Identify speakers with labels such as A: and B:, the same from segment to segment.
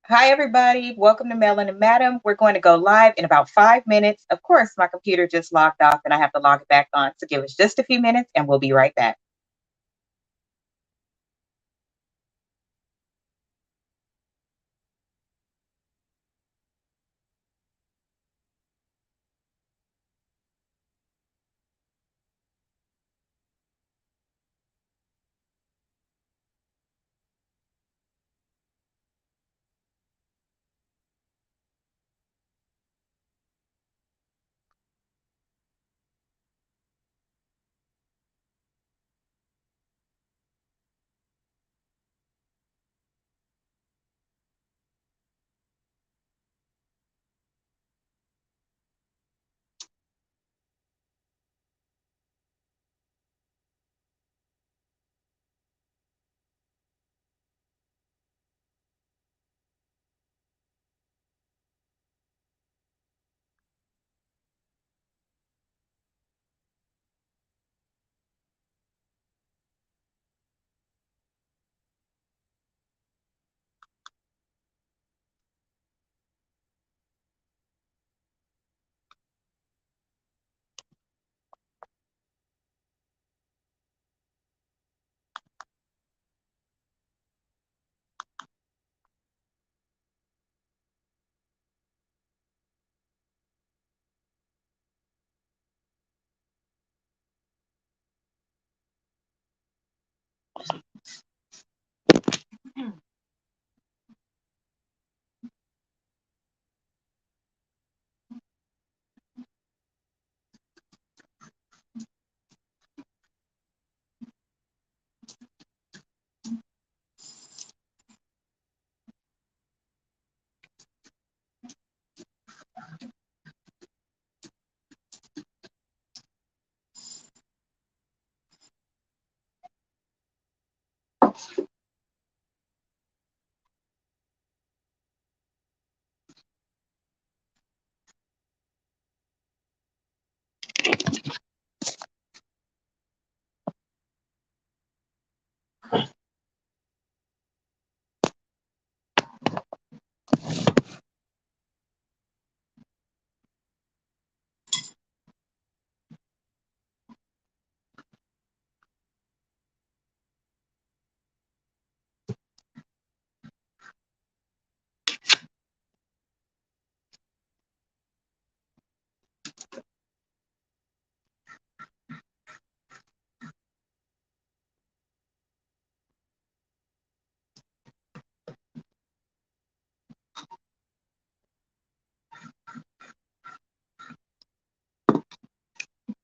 A: Hi, everybody. Welcome to Melon and Madam. We're going to go live in about 5 minutes. Of course, my computer just logged off and I have to log it back on. So give us just a few minutes and we'll be right back.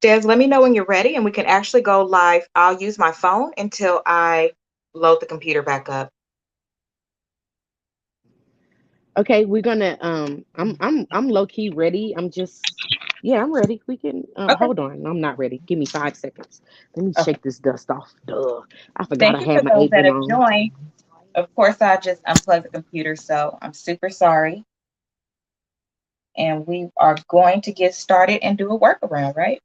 A: Des, let me know when you're ready and we can actually go live. I'll use my phone until I load the computer back up.
B: Okay, we're gonna I'm low key ready. Yeah, I'm ready. We can
A: Okay.
B: hold on. I'm not ready. Give me 5 seconds. Let me
A: Okay.
B: shake this dust off. Duh. I forgot
A: Thank
B: I
A: you for
B: had my
A: those that
B: apron
A: have
B: on.
A: joined. Of course, I just unplugged the computer, so I'm super sorry. And we are going to get started and do a workaround, right?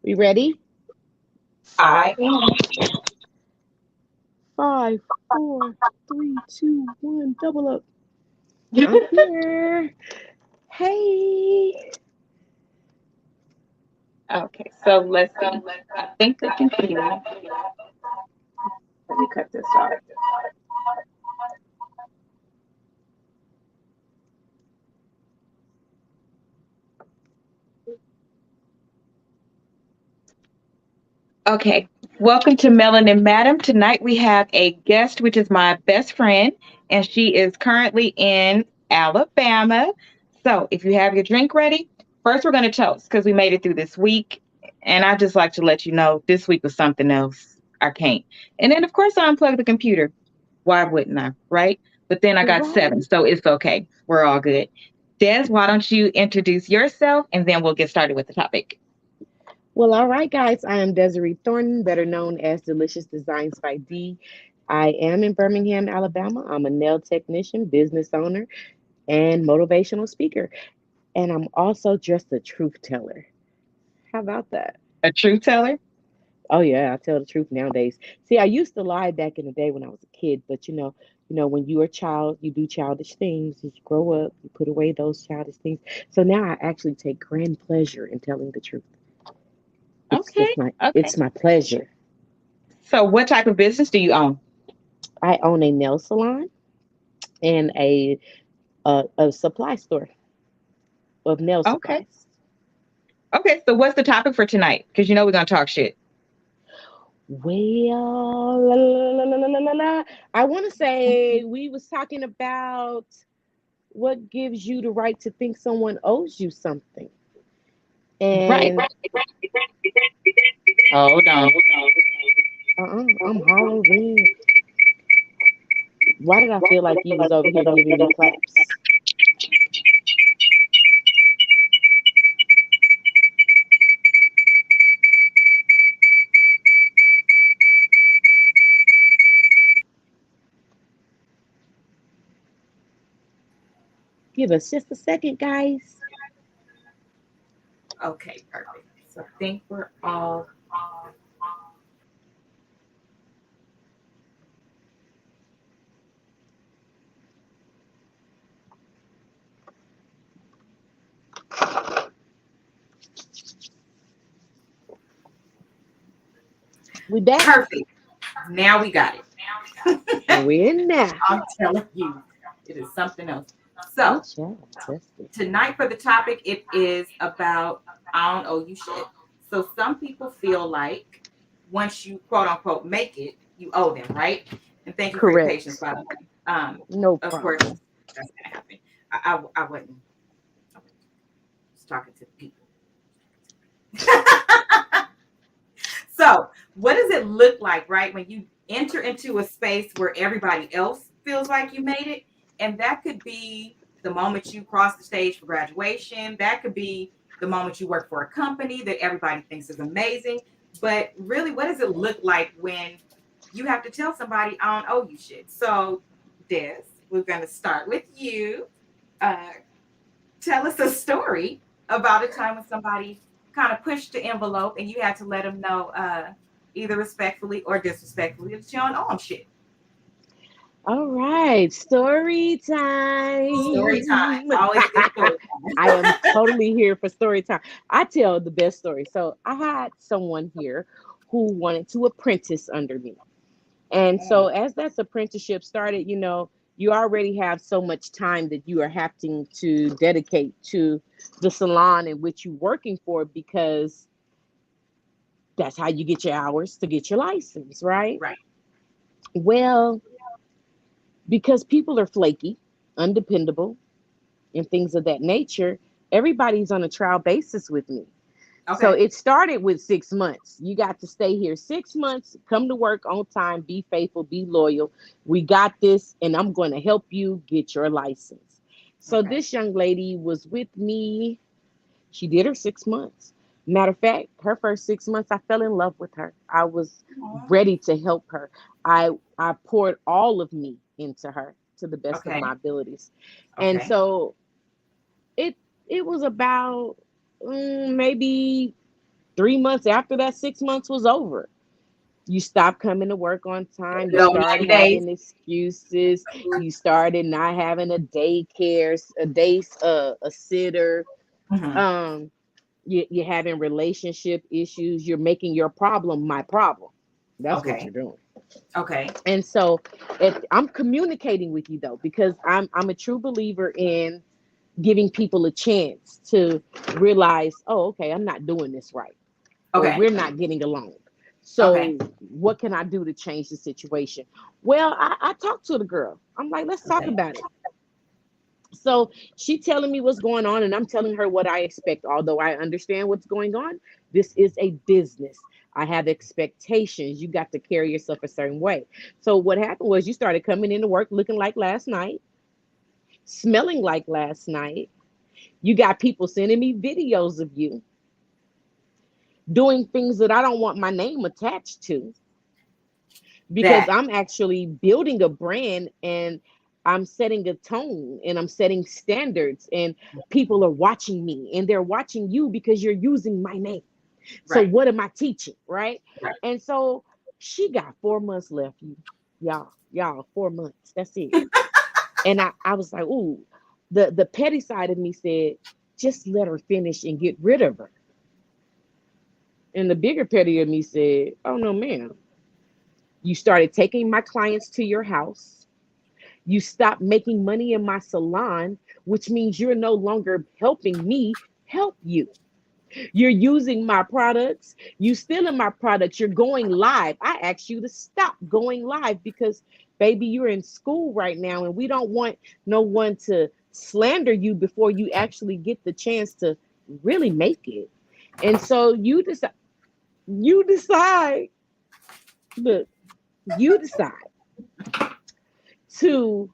B: We ready?
A: I am.
B: Five, four, three, two, one, double up. I'm here. Hey.
A: Okay, so let's see. I think I can see. Let me cut this off. Okay, welcome to Melanin Madam. Tonight we have a guest, which is my best friend, and she is currently in Alabama. So if you have your drink ready, first we're going to toast because we made it through this week. And I just like to let you know this week was something else. I can't. And then, of course, I unplugged the computer. Why wouldn't I? Right? But then I got
B: Right.
A: seven, so it's okay. We're all good. Des, why don't you introduce yourself and then we'll get started with the topic?
B: Well, all right, guys. I am Desiree Thornton, better known as Delicious Designs by D. I am in Birmingham, Alabama. I'm a nail technician, business owner, and motivational speaker. And I'm also just a truth teller. How about that?
A: A truth teller?
B: Oh yeah, I tell the truth nowadays. See, I used to lie back in the day when I was a kid, but when you're a child, you do childish things. As you grow up, you put away those childish things. So now I actually take grand pleasure in telling the truth. It's
A: Okay.
B: just my
A: Okay.
B: it's my pleasure.
A: So, what type of business do you own?
B: I own a nail salon and a supply store of nail
A: Okay.
B: supplies.
A: Okay. So, what's the topic for tonight? Because you know we're going to talk shit.
B: Well, la, la, la, la, la, la, la. I want to say we was talking about what gives you the right to think someone owes you something.
A: Right.
B: And
A: Hold on.
B: I'm hollering. Why did I feel like you was over here giving me claps? Give us just a second, guys.
A: Okay. Perfect. So, I think we're all.
B: We back
A: Perfect. Now we got
B: and
A: it.
B: we're in now.
A: I'm telling you, it is something else. So,
B: Ooh, child, tested.
A: tonight for the topic, it is about I don't owe you shit. So, some people feel like once you quote unquote make it, you owe them, right? And thank you for your patience,
B: Correct.
A: by the way.
B: No
A: Of course,
B: problem.
A: that's gonna happen. I wasn't. I was just talking to the people. So, what does it look like, right, when you enter into a space where everybody else feels like you made it? And that could be the moment you cross the stage for graduation. That could be the moment you work for a company that everybody thinks is amazing. But really, what does it look like when you have to tell somebody, I don't owe you shit? So, Des, we're going to start with you. Uh, Tell us a story about a time when somebody kind of pushed the envelope and you had to let them know, either respectfully or disrespectfully, that you don't owe them shit.
B: All right, story
A: Story time.
B: time.
A: Always a good story
B: I
A: time.
B: am totally here for story time. I tell the best story. So I had someone here who wanted to apprentice under me. And so
A: Mm,
B: as that apprenticeship started, you already have so much time that you are having to dedicate to the salon in which you're working for because that's how you get your hours to get your license, right?
A: right.
B: Well, because people are flaky, undependable, and things of that nature, everybody's on a trial basis with me. So
A: Okay.
B: it started with 6 months. You got to stay here 6 months, come to work on time, be faithful, be loyal. We got this, and I'm going to help you get your license. So
A: Okay.
B: this young lady was with me. She did her 6 months. Matter of fact, her first 6 months, I fell in love with her. I was
A: Aw.
B: ready to help her. I poured all of me into her to the best of
A: Okay.
B: my abilities. And
A: Okay.
B: so it it was about maybe 3 months after that 6 months was over. You stopped coming to work on time. You
A: No,
B: started
A: 90 days.
B: having excuses. You started not having a daycare, a sitter.
A: Mhm.
B: Um, you're having relationship issues. You're making your problem my problem. That's what
A: Okay.
B: you're doing.
A: Okay.
B: And so, if I'm communicating with you though, because I'm a true believer in giving people a chance to realize, oh, okay, I'm not doing this right, or
A: Okay.
B: we're not getting along.
A: Okay.
B: So, what can I do to change the situation? Well, I talked to the girl. I'm like, let's talk
A: Okay.
B: about it. So she telling me what's going on, and I'm telling her what I expect. Although I understand what's going on, this is a business. I have expectations. You got to carry yourself a certain way. So what happened was you started coming into work looking like last night, smelling like last night. You got people sending me videos of you doing things that I don't want my name attached to, because
A: That.
B: I'm actually building a brand, and I'm setting a tone, and I'm setting standards, and people are watching me, and they're watching you because you're using my name. So
A: Right.
B: what am I teaching? Right.
A: Right.
B: And so she got 4 months left, y'all, 4 months. That's it. And I was like, ooh, the petty side of me said, just let her finish and get rid of her. And the bigger petty of me said, oh no, ma'am. You started taking my clients to your house. You stopped making money in my salon, which means you're no longer helping me help you. You're using my products. You stealing my products. You're going live. I asked you to stop going live because, baby, you're in school right now, and we don't want no one to slander you before you actually get the chance to really make it. And so you decide, look, you decide to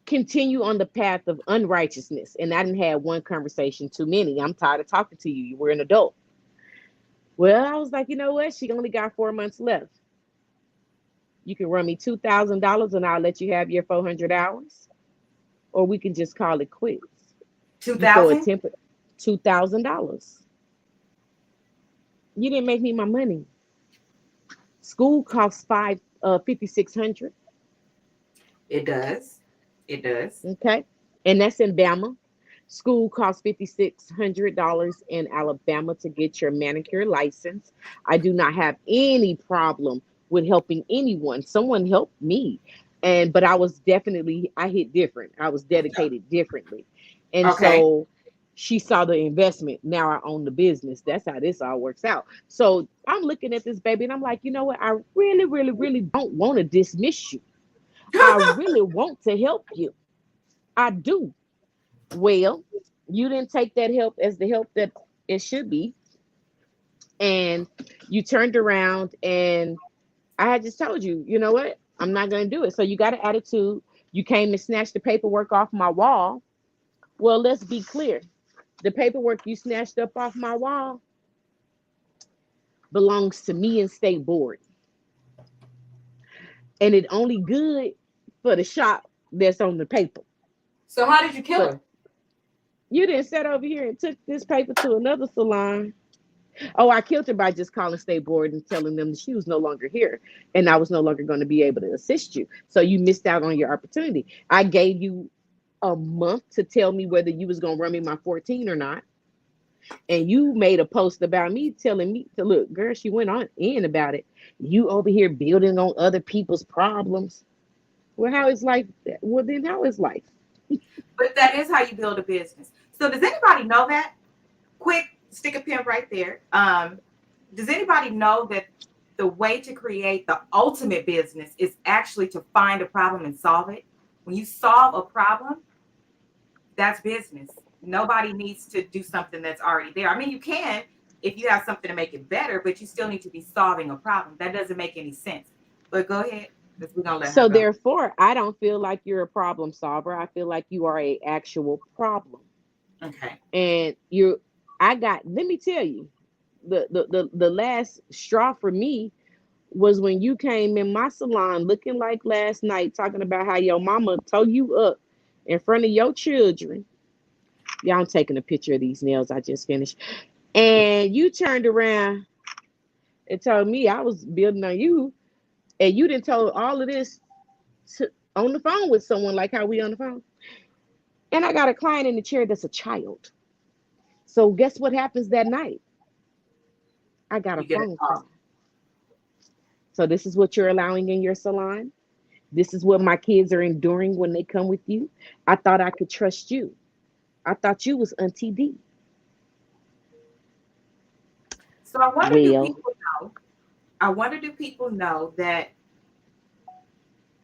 B: continue on the path of unrighteousness. And I didn't have one conversation too many. I'm tired of talking to you. You were an adult. Well, I was like, you know what? She only got 4 months left. You can run me $2,000 and I'll let you have your 400 hours, or we can just call it quits. You throw a
A: 2000.
B: temper, $2,000. You didn't make me my money. School costs 5,600.
A: It does. It does.
B: Okay, and that's in Bama. School costs $5,600 in Alabama to get your manicure license. I do not have any problem with helping anyone. Someone helped me, but I hit different. I was dedicated differently, and
A: Okay.
B: so she saw the investment. Now I own the business. That's how this all works out. So I'm looking at this baby, and I'm like, you know what? I really, really, really don't want to dismiss you. I really want to help you. I do. Well, you didn't take that help as the help that it should be. And you turned around, and I had just told you, you know what? I'm not going to do it. So you got an attitude. You came and snatched the paperwork off my wall. Well, let's be clear. The paperwork you snatched up off my wall belongs to me and state board. And it only good for the shop that's on the paper.
A: So how did you kill
B: So
A: her?
B: you didn't sit over here and took this paper to another salon. Oh, I killed her by just calling state board and telling them that she was no longer here and I was no longer going to be able to assist you. So you missed out on your opportunity. I gave you a month to tell me whether you was going to run me my 14 or not. And you made a post about me telling me to look, girl, she went on in about it. You over here building on other people's problems. Well, how is life? Well, then how is life?
A: But that is how you build a business. So does anybody know that? Quick, stick a pin right there. Does anybody know that the way to create the ultimate business is actually to find a problem and solve it? When you solve a problem, that's business. Nobody needs to do something that's already there. I mean, you can if you have something to make it better, but you still need to be solving a problem. That doesn't make any sense. But go ahead, because we're gonna let her
B: So
A: go.
B: therefore, I don't feel like you're a problem solver. I feel like you are a actual problem.
A: Okay.
B: And I got, let me tell you, the last straw for me was when you came in my salon looking like last night, talking about how your mama tore you up in front of your children. Yeah, I'm taking a picture of these nails I just finished. And you turned around It told me I was building on you, and you didn't tell all of this on the phone with someone like how we on the phone. And I got a client in the chair that's a child. So guess what happens that night? I got a
A: You get a
B: phone
A: call.
B: call. So this is what you're allowing in your salon. This is what my kids are enduring when they come with you. I thought I could trust you. I thought you was Auntie D.
A: So I wonder, do
B: Well,
A: people know? I wonder, do people know that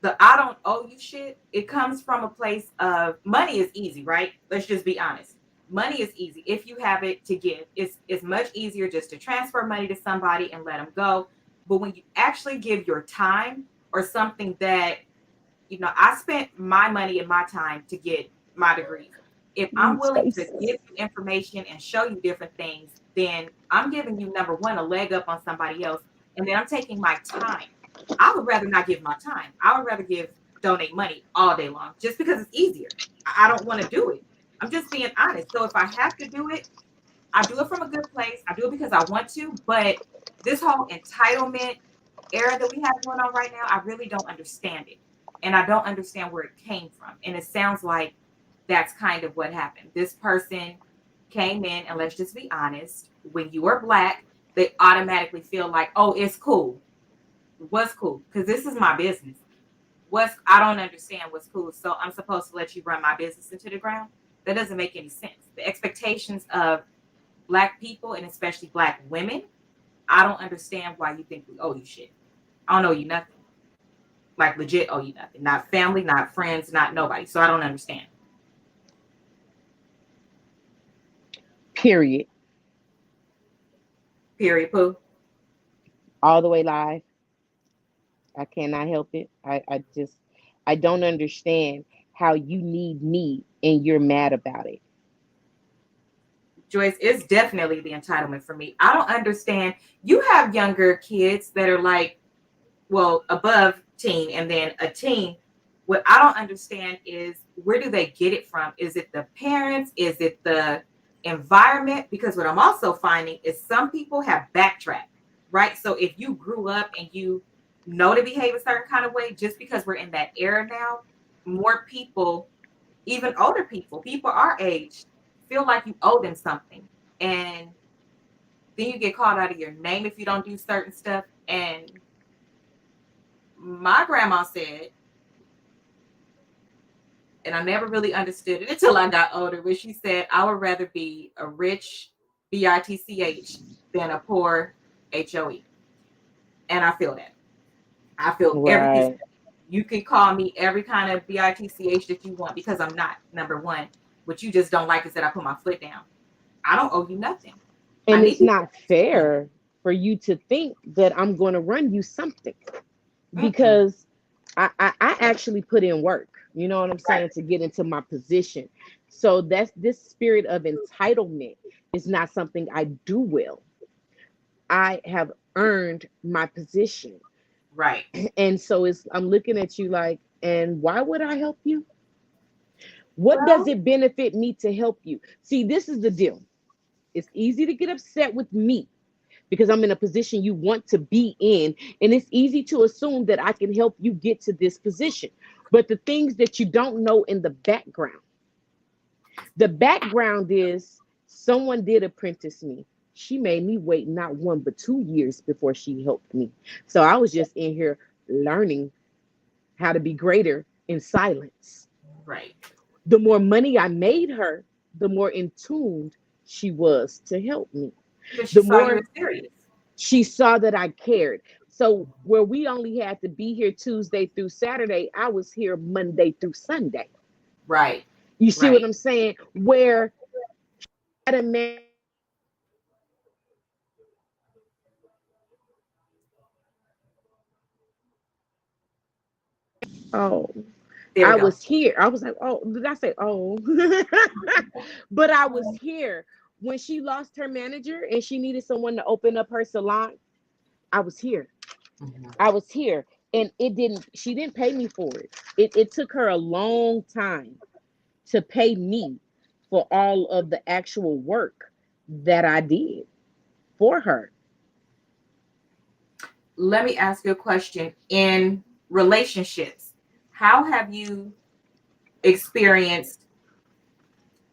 A: the I don't owe you shit, it comes from a place of money is easy, right? Let's just be honest. Money is easy. If you have it to give, it's much easier just to transfer money to somebody and let them go. But when you actually give your time or something that, I spent my money and my time to get my degrees. If I'm willing to give
B: spaces.
A: you information and show you different things, then I'm giving you, number one, a leg up on somebody else. And then I'm taking my time. I would rather not give my time. I would rather donate money all day long just because it's easier. I don't want to do it. I'm just being honest. So if I have to do it, I do it from a good place. I do it because I want to. But this whole entitlement era that we have going on right now, I really don't understand it. And I don't understand where it came from. And it sounds like that's kind of what happened. This person came in, and let's just be honest, when you are black, they automatically feel like, oh, it's cool. What's cool? Because this is my business. I don't understand what's cool. So I'm supposed to let you run my business into the ground? That doesn't make any sense. The expectations of black people and especially black women, I don't understand why you think we owe you shit. I don't owe you nothing. Like legit owe you nothing. Not family, not friends, not nobody. So I don't understand.
B: Period.
A: Period, poo.
B: All the way live. I cannot help it. I don't understand how you need me and you're mad about it.
A: Joyce, it's definitely the entitlement for me. I don't understand. You have younger kids that are like, well, above teen and then a teen. What I don't understand is, where do they get it from? Is it the parents? Is it the environment? Because what I'm also finding is some people have backtracked, right? So if you grew up and you know to behave a certain kind of way, just because we're in that era now, more people, even older people our age, feel like you owe them something. And then you get called out of your name if you don't do certain stuff. And my grandma said, and I never really understood it until I got older, where she said, I would rather be a rich BITCH than a poor HOE. And I feel that. I feel every piece of
B: Right.
A: it. You can call me every kind of BITCH that you want, because I'm not. Number one, what you just don't like is that I put my foot down. I don't owe you nothing. I
B: And
A: need
B: it's
A: people
B: not
A: to understand
B: fair for you to think that I'm going to run you something
A: that. Mm-mm.
B: because I actually put in work, you know what I'm
A: Right.
B: saying, to get into my position. So that's this spirit of entitlement is not something I do well. I have earned my position.
A: Right.
B: And so it's I'm looking at you like, and why would I help you? What does
A: Well,
B: it benefit me to help you? See, this is the deal. It's easy to get upset with me because I'm in a position you want to be in. And it's easy to assume that I can help you get to this position. But the things that you don't know in the background is someone did apprentice me. She made me wait not 1 but 2 years before she helped me. So I was just in here learning how to be greater in silence.
A: right.
B: The more money I made her, the more in tuned she was to help me.
A: Because she
B: The
A: saw you as
B: more
A: serious.
B: she saw that I cared. So where we only had to be here Tuesday through Saturday, I was here Monday through Sunday.
A: Right.
B: You see what
A: Right.
B: I'm saying? Where I had a man oh,
A: There we
B: I
A: go.
B: was here. I was like, oh, did I say oh? But I was here when she lost her manager and she needed someone to open up her salon. I was here.
A: Mhm.
B: I was here. And she didn't pay me for it. It took her a long time to pay me for all of the actual work that I did for her.
A: let me ask you a question. In relationships, how have you experienced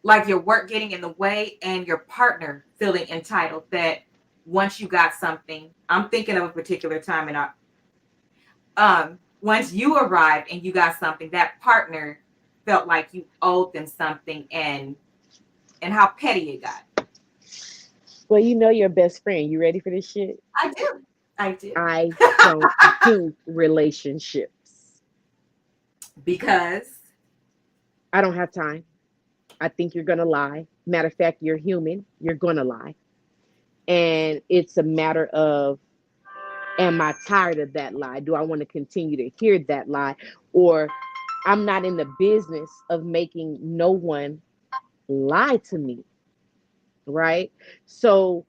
A: like your work getting in the way and your partner feeling entitled that once you got something, I'm thinking of a particular time in our once you arrived and you got something, that partner felt like you owed them something and how petty it got.
B: Well, you know your best friend. You ready for this shit?
A: I do. I do.
B: I don't do relationships.
A: Because
B: I don't have time. I think you're going to lie. Matter of fact, you're human. You're going to lie. And it's a matter of, am I tired of that lie? Do I want to continue to hear that lie? Or I'm not in the business of making no one lie to me, right? So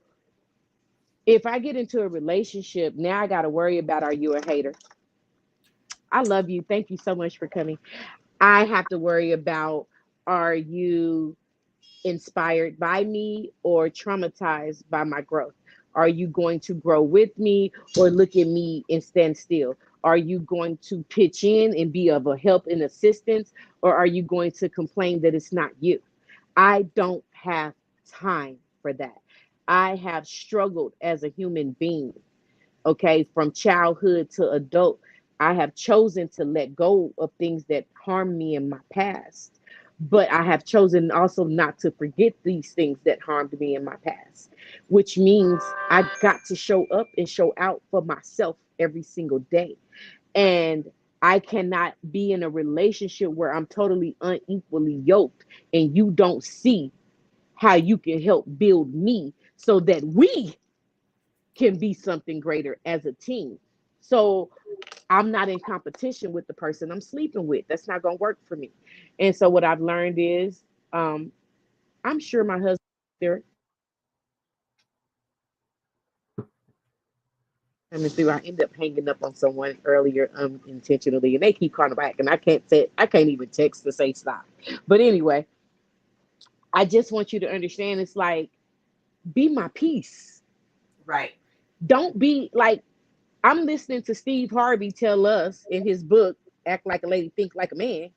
B: if I get into a relationship, now I got to worry about, are you a hater? I love you. Thank you so much for coming. I have to worry about, are you inspired by me or traumatized by my growth? Are you going to grow with me or look at me and stand still? Are you going to pitch in and be of a help and assistance, or are you going to complain that it's not you? I don't have time for that. I have struggled as a human being, okay, from childhood to adult. I have chosen to let go of things that harmed me in my past, but I have chosen also not to forget these things that harmed me in my past, which means I've got to show up and show out for myself every single day. And I cannot be in a relationship where I'm totally unequally yoked and you don't see how you can help build me so that we can be something greater as a team. So I'm not in competition with the person I'm sleeping with. That's not going to work for me. And so what I've learned is, um, I'm sure my husband there coming through. I end up hanging up on someone earlier unintentionally, and they keep calling back, and I can't even text to say stop. But anyway, I just want you to understand. It's like, be my peace.
A: right.
B: Don't be like, I'm listening to Steve Harvey tell us in his book, Act Like a Lady, Think Like a Man,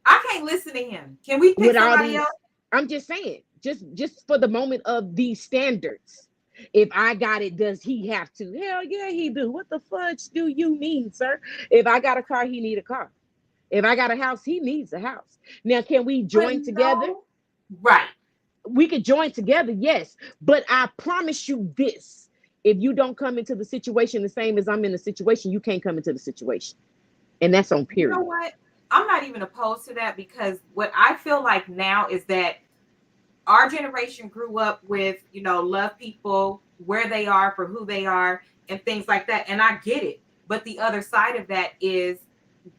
A: I can't listen to him. Can we pick
B: with all
A: somebody else?
B: these. I'm just saying, just for the moment of these standards. If I got it, does he have to? Hell yeah, he do. What the fudge do you mean, sir? If I got a car, he need a car. If I got a house, he needs a house. Now, can we
A: But
B: join together?
A: no. Right.
B: We could join together, yes. But I promise you this: if you don't come into the situation the same as I'm in the situation, you can't come into the situation, and that's on
A: You know
B: period.
A: what? I'm not even opposed to that because what I feel like now is that our generation grew up with, love people where they are for who they are and things like that. And I get it. But the other side of that is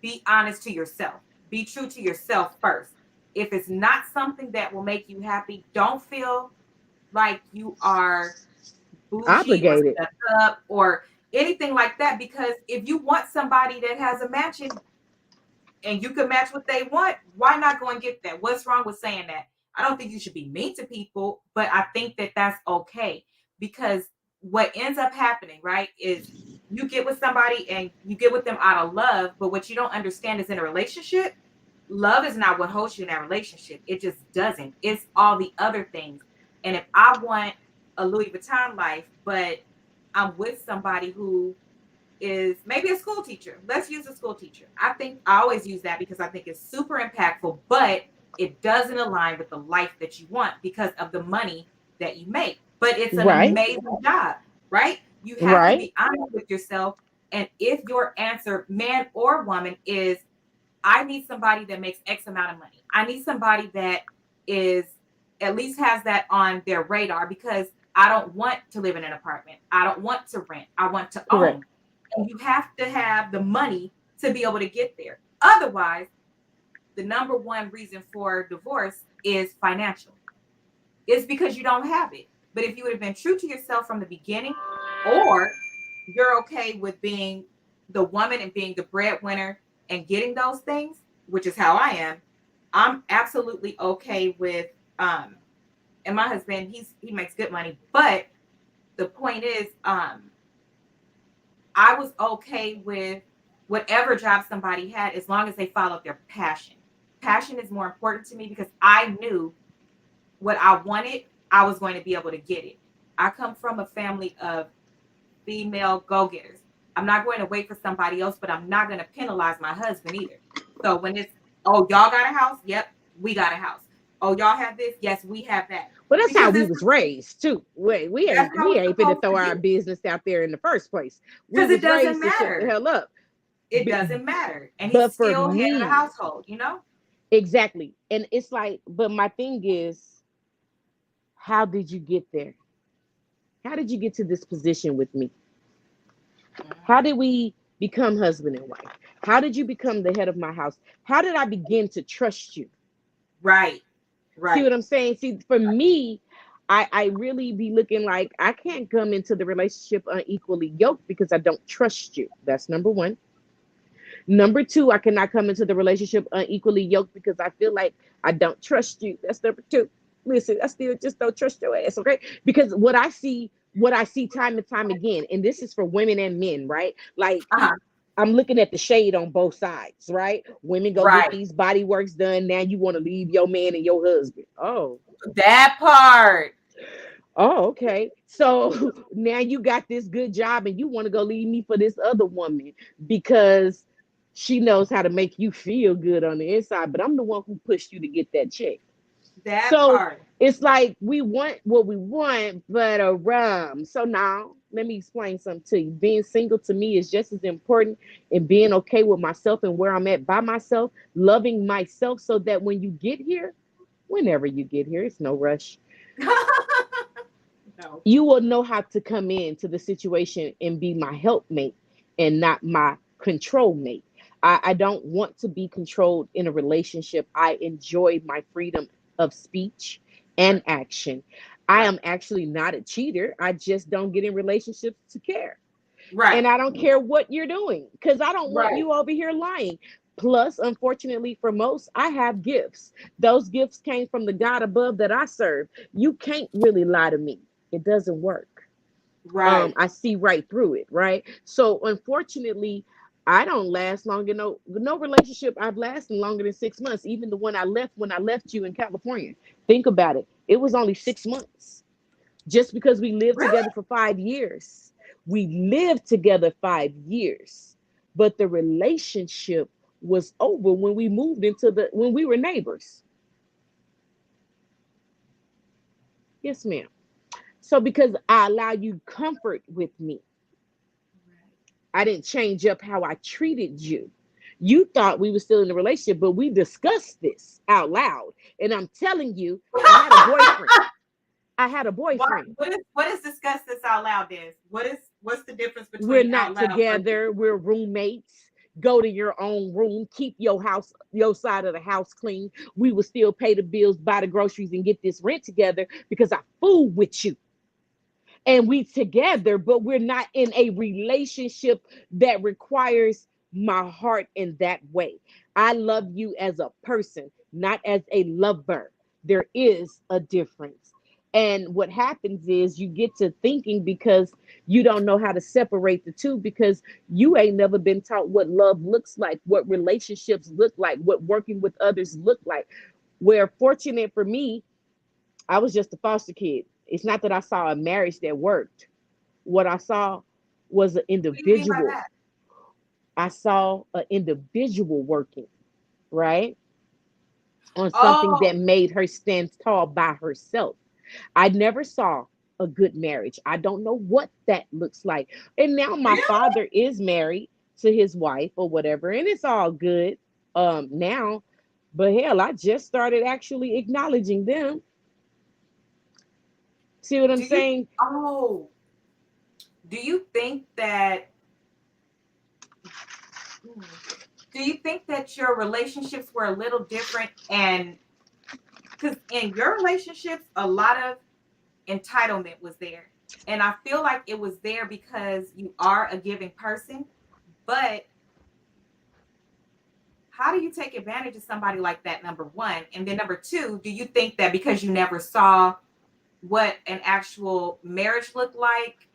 A: be honest to yourself, be true to yourself first. If it's not something that will make you happy, don't feel like you are bougie or
B: Obligated,
A: stuck up or anything like that. Because if you want somebody that has a matching and you can match what they want, why not go and get that? What's wrong with saying that? I don't think you should be mean to people, but I think that that's okay because what ends up happening, right, is you get with somebody and you get with them out of love, but what you don't understand is in a relationship, love is not what holds you in that relationship. It just doesn't. It's all the other things. And if I want a Louis Vuitton life, but I'm with somebody who is maybe a school teacher. Let's use a school teacher. I think I always use that because I think it's super impactful, but it doesn't align with the life that you want because of the money that you make. But it's an
B: right?
A: amazing job, right? You have to
B: Right?
A: be honest with yourself. And if your answer, man or woman, is I need somebody that makes X amount of money, I need somebody that is at least has that on their radar because I don't want to live in an apartment. I don't want to rent. I want to
B: Correct.
A: own. And you have to have the money to be able to get there. Otherwise, the number one reason for divorce is financial. It's because you don't have it. But if you would have been true to yourself from the beginning, or you're okay with being the woman and being the breadwinner and getting those things, which is how I am, I'm absolutely okay with and my husband, he makes good money, but the point is I was okay with whatever job somebody had as long as they followed their passion. Passion is more important to me because I knew what I wanted, I was going to be able to get it. I come from a family of female go getters. I'm not going to wait for somebody else, but I'm not going to penalize my husband either. So when it's, oh, y'all got a house? Yep, we got a house. Oh, y'all have this? Yes, we have that.
B: Well, that's how
A: Because
B: we
A: it's
B: was raised too. We
A: that's
B: ain't
A: how
B: we
A: it's
B: ain't finna
A: supposed
B: throw
A: to
B: our
A: be.
B: business out there in the first place. We
A: Because it
B: was
A: doesn't
B: raised to shut the
A: matter.
B: hell up.
A: It
B: B-
A: doesn't matter. And he's
B: But for
A: still head of the
B: me,
A: household, you know?
B: exactly. And it's like, but my thing is, how did you get there? How did you get to this position with me? How
A: Mhm.
B: did we become husband and wife? How did you become the head of my house? How did I begin to trust you?
A: Right,
B: See what
A: right,
B: I'm saying? See, for me, I really be looking like I can't come into the relationship unequally yoked because I don't trust you. That's number one. Number two, I cannot come into the relationship unequally yoked because I feel like I don't trust you. That's number two. Listen, I still just don't trust your ass, okay? Because what I see time and time again, and this is for women and men, right? Like
A: uh-huh,
B: I'm looking at the shade on both sides, right? Women go get
A: right.
B: these body works done. Now you want to leave your man and your husband.
A: That part.
B: Okay. So now you got this good job and you want to go leave me for this other woman because she knows how to make you feel good on the inside, but I'm the one who pushed you to get that check.
A: That
B: So
A: part.
B: it's like we want what we want, but a rum. So now let me explain something to you. Being single to me is just as important and being okay with myself and where I'm at by myself, loving myself so that when you get here, whenever you get here, it's no rush.
A: No.
B: You will know how to come into the situation and be my helpmate and not my control mate. I don't want to be controlled in a relationship. I enjoy my freedom of speech and
A: Right,
B: action. I
A: right,
B: am actually not a cheater. I just don't get in relationships to care.
A: right,
B: And I don't care what you're doing because I don't want
A: right,
B: you over here lying. Plus, unfortunately for most, I have gifts. Those gifts came from the God above that I serve. You can't really lie to me. It doesn't work.
A: right.
B: I see right through it, right? So unfortunately, I don't last long in no relationship I've lasted longer than 6 months. Even the one I left when I left you in California. Think about it. It was only 6 months. Just because we lived
A: Really?
B: together for 5 years. We lived together 5 years. But the relationship was over when we moved into the when we were neighbors. Yes, ma'am. So because I allow you comfort with me, I didn't change up how I treated you. You thought we were still in a relationship, but we discussed this out loud. And I'm telling you, I had a boyfriend. I had a
A: What
B: boyfriend.
A: what is discuss this out loud, Des? What's the difference
B: We're
A: between out
B: not
A: loud versus
B: together. We're roommates. Go to your own room. Keep your house, your side of the house clean. We will still pay the bills, buy the groceries, and get this rent together because I fool with you and we together, but we're not in a relationship that requires my heart in that way. I love you as a person, not as a lover. There is a difference. And what happens is you get to thinking because you don't know how to separate the two because you ain't never been taught what love looks like, what relationships look like, what working with others look like. Where fortunate for me, I was just a foster kid. It's not that I saw a marriage that worked. What I saw was an
A: what do you mean by
B: individual.
A: that?
B: I saw an individual working, right? On something that
A: Oh,
B: made her stand tall by herself. I never saw a good marriage. I don't know what that looks like. And now my
A: really?
B: father is married to his wife or whatever, and it's all good now. But hell, I just started actually acknowledging them. See what I'm
A: Do you
B: saying?
A: oh, do you think that hmm, do you think that your relationships were a little different and because in your relationships a lot of entitlement was there. And I feel like it was there because you are a giving person. But how do you take advantage of somebody like that? Number one. And then number two, do you think that because you never saw what an actual marriage looked like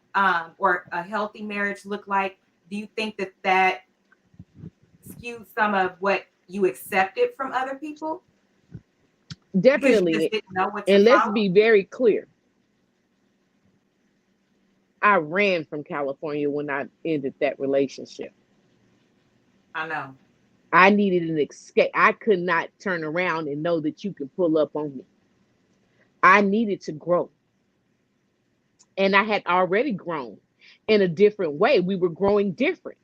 A: or a healthy marriage looked like, do you think that that skewed some of what you accepted from other people because you just
B: Definitely.
A: didn't know what to
B: And let's
A: follow?
B: be very clear. I ran from California when I ended that relationship.
A: I know.
B: I needed an escape. I could not turn around and know that you can pull up on me. I needed to grow. And I had already grown in a different way. We were growing different.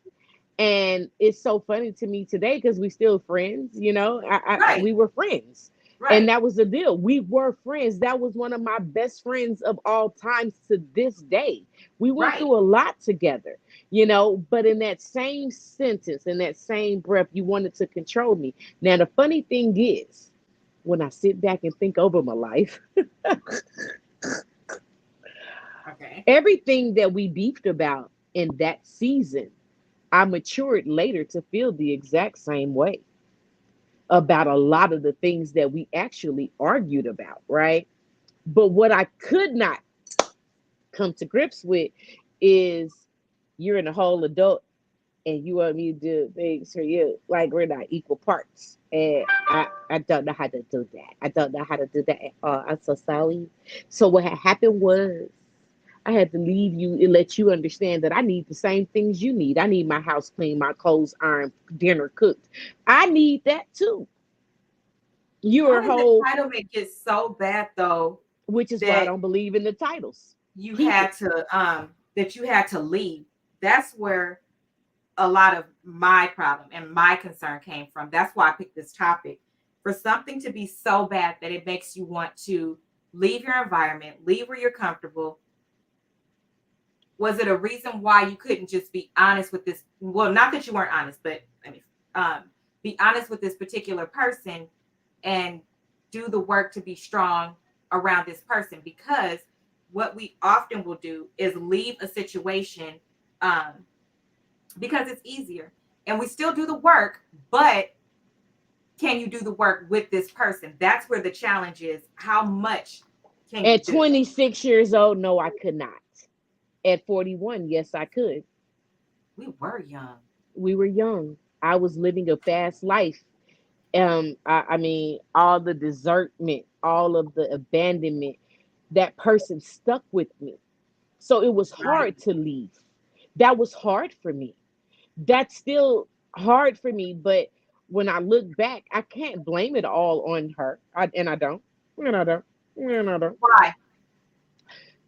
B: And it's so funny to me today because we still friends, you know.
A: Right,
B: We were friends, and
A: right,
B: that was the deal. We were friends. That was one of my best friends of all times to this day. We went
A: right.
B: through a lot together, you know. But in that same sentence, in that same breath, you wanted to control me. Now the funny thing is, when I sit back and think over my life,
A: Okay.
B: everything that we beefed about in that season, I matured later to feel the exact same way about a lot of the things that we actually argued about, right? But what I could not come to grips with is you're in a whole adult and you want me to do things for you like we're not equal parts. And I don't know how to do that. I don't know how to do that at all. I'm so sorry. So what had happened was I had to leave you and let you understand that I need the same things you need. I need my house clean, my clothes ironed, dinner cooked. I need that too.
A: How
B: Your
A: did
B: whole,
A: entitlement get so bad though
B: which is why I
A: that
B: don't believe in the titles.
A: you
B: Keep
A: had
B: it.
A: to leave? That's where a lot of my problem and my concern came from. That's why I picked this topic. For something to be so bad that it makes you want to leave your environment, leave where you're comfortable, was it a reason why you couldn't just be honest with this? Well, not that you weren't honest, but I mean, be honest with this particular person and do the work to be strong around this person. Because what we often will do is leave a situation um, because it's easier, and we still do the work, but can you do the work with this person? That's where the challenge is. How much can you
B: At
A: do?
B: 26 years old, no, I could not. At 41, yes, I could.
A: We were young.
B: We were young. I was living a fast life. I mean, all the desertment, all of the abandonment, that person stuck with me. So it was
A: Right.
B: hard to leave. That was hard for me. That's still hard for me. But when I look back, I can't blame it all on her. And I don't. And I don't. And I don't.
A: Why?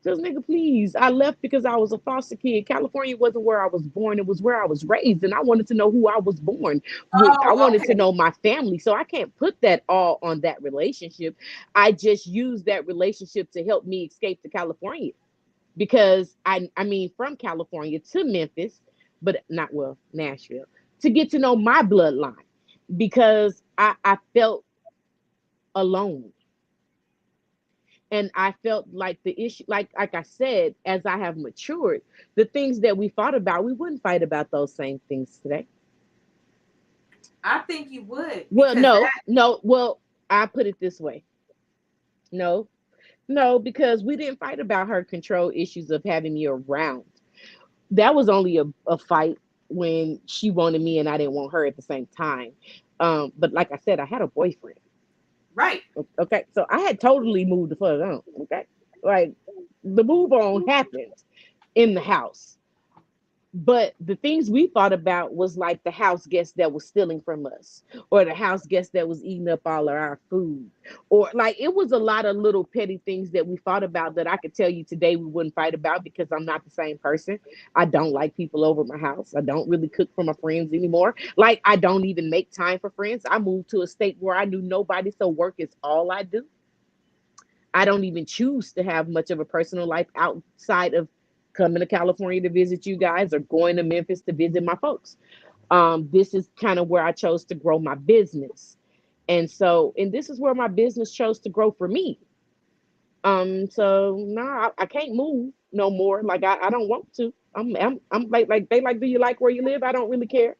B: Because, nigga, please, I left because I was a foster kid. California wasn't where I was born, it was where I was raised. And I wanted to know who I was born with. I
A: Oh,
B: wanted to
A: okay.
B: know my family. So I can't put that all on that relationship. I just used that relationship to help me escape to California. Because I mean, from California to Memphis, but not, well, Nashville, to get to know my bloodline. Because I felt alone. And I felt like the issue, like I said, as I have matured, the things that we fought about, we wouldn't fight about those same things today.
A: I think you would
B: Well,
A: because
B: no,
A: that.
B: no. Well, I put it this way. No, no, because we didn't fight about her control issues of having me around. That was only a fight when she wanted me and I didn't want her at the same time. But like I said, I had a boyfriend.
A: Right.
B: Okay, so I had totally moved the fuck on. Okay, like the move on happened in the house. But the things we thought about was like the house guest that was stealing from us, or the house guest that was eating up all of our food, or like it was a lot of little petty things that we thought about that I could tell you today we wouldn't fight about because I'm not the same person. I don't like people over my house. I don't really cook for my friends anymore. Like I don't even make time for friends. I moved to a state where I knew nobody, so work is all I do. I don't even choose to have much of a personal life outside of coming to California to visit you guys or going to Memphis to visit my folks. This is kind of where I chose to grow my business. And this is where my business chose to grow for me. So no, I can't move no more. Like I don't want to. I'm like they like, do you like where you live? I don't really care.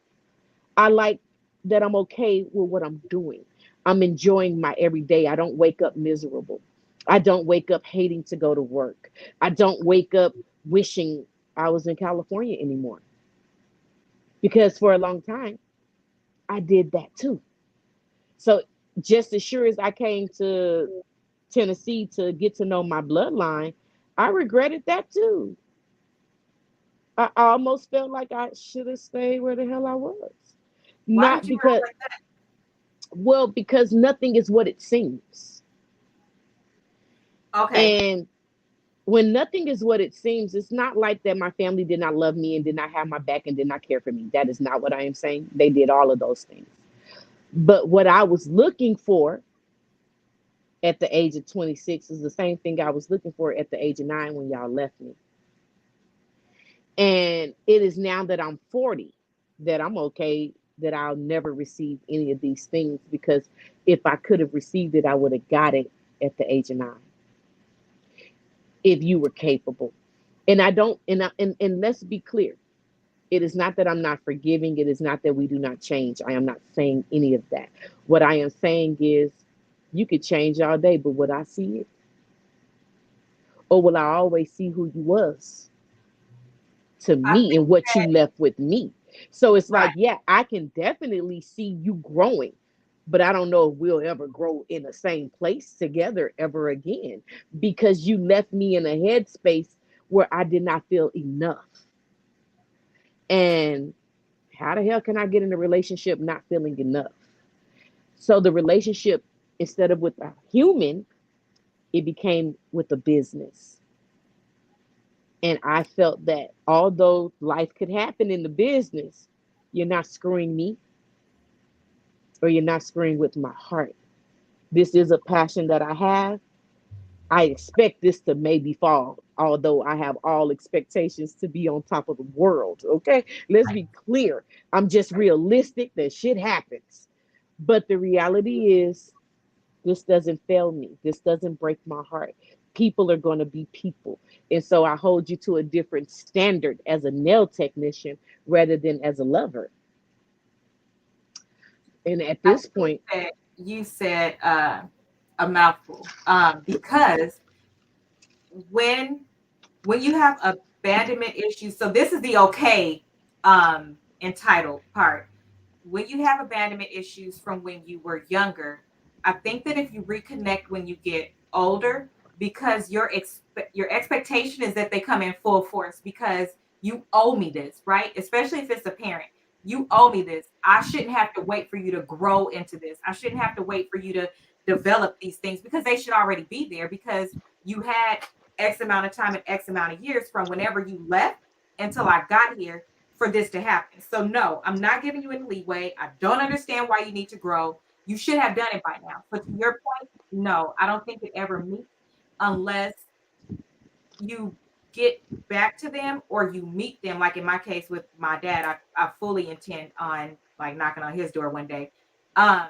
B: I like that I'm okay with what I'm doing. I'm enjoying my everyday. I don't wake up miserable. I don't wake up hating to go to work. I don't wake up wishing I was in California anymore. because for a long time I did that too. So just as sure as I came to Tennessee to get to know my bloodline, I regretted that too. I almost felt like I should have stayed where the hell I was.
A: Why
B: Not
A: did you act
B: because,
A: like
B: well, because nothing is what it seems.
A: that? Okay.
B: And when nothing is what it seems, it's not like that my family did not love me and did not have my back and did not care for me. That is not what I am saying. They did all of those things. But what I was looking for at the age of 26 is the same thing I was looking for at the age of 9 when y'all left me. And it is now that I'm 40 that I'm okay that I'll never receive any of these things, because if I could have received it, I would have got it at the age of 9 if you were capable. And I don't, and let's be clear, it is not that I'm not forgiving. It is not that we do not change. I am not saying any of that. What I am saying is you could change all day, but would I see it? Or will I always see who you was to
A: I
B: me
A: think
B: and what you
A: that
B: left with me? So it's
A: right.
B: like, yeah, I can definitely see you growing, but I don't know if we'll ever grow in the same place together ever again, because you left me in a headspace where I did not feel enough. And how the hell can I get in a relationship not feeling enough? So the relationship, instead of with a human, it became with a business. And I felt that although life could happen in the business, you're not screwing me, or you're not screwing with my heart. This is a passion that I have. I expect this to maybe fall, although I have all expectations to be on top of the world. Okay, let's be clear. I'm just realistic that shit happens. But the reality is, this doesn't fail me. This doesn't break my heart. People are going to be people. And so I hold you to a different standard as a nail technician rather than as a lover. And at
A: I
B: this
A: think
B: point,
A: that you said a mouthful because when when you have abandonment issues, so this is the okay entitled part. When you have abandonment issues from when you were younger, I think that if you reconnect when you get older, because your expectation is that they come in full force because you owe me this, right? Especially if it's a parent. You owe me this. I shouldn't have to wait for you to grow into this. I shouldn't have to wait for you to develop these things because they should already be there because you had X amount of time and X amount of years from whenever you left until I got here for this to happen. So no, I'm not giving you any leeway. I don't understand why you need to grow. You should have done it by now. But to your point, no, I don't think it ever meets unless you get back to them or you meet them. Like in my case with my dad, I fully intend on like knocking on his door one day. Um,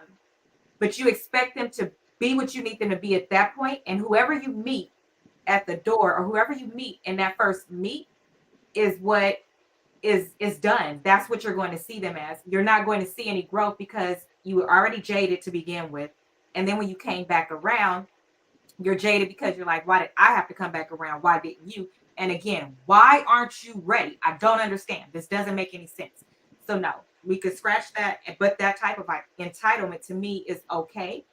A: but you expect them to be what you need them to be at that point, and whoever you meet at the door or whoever you meet in that first meet is what is done. That's what you're going to see them as. You're not going to see any growth because you were already jaded to begin with. And then when you came back around, you're jaded because you're like, why did I have to come back around? Why didn't you? And again, why aren't you ready? I don't understand. This doesn't make any sense. So no, we could scratch that, but that type of like entitlement to me is okay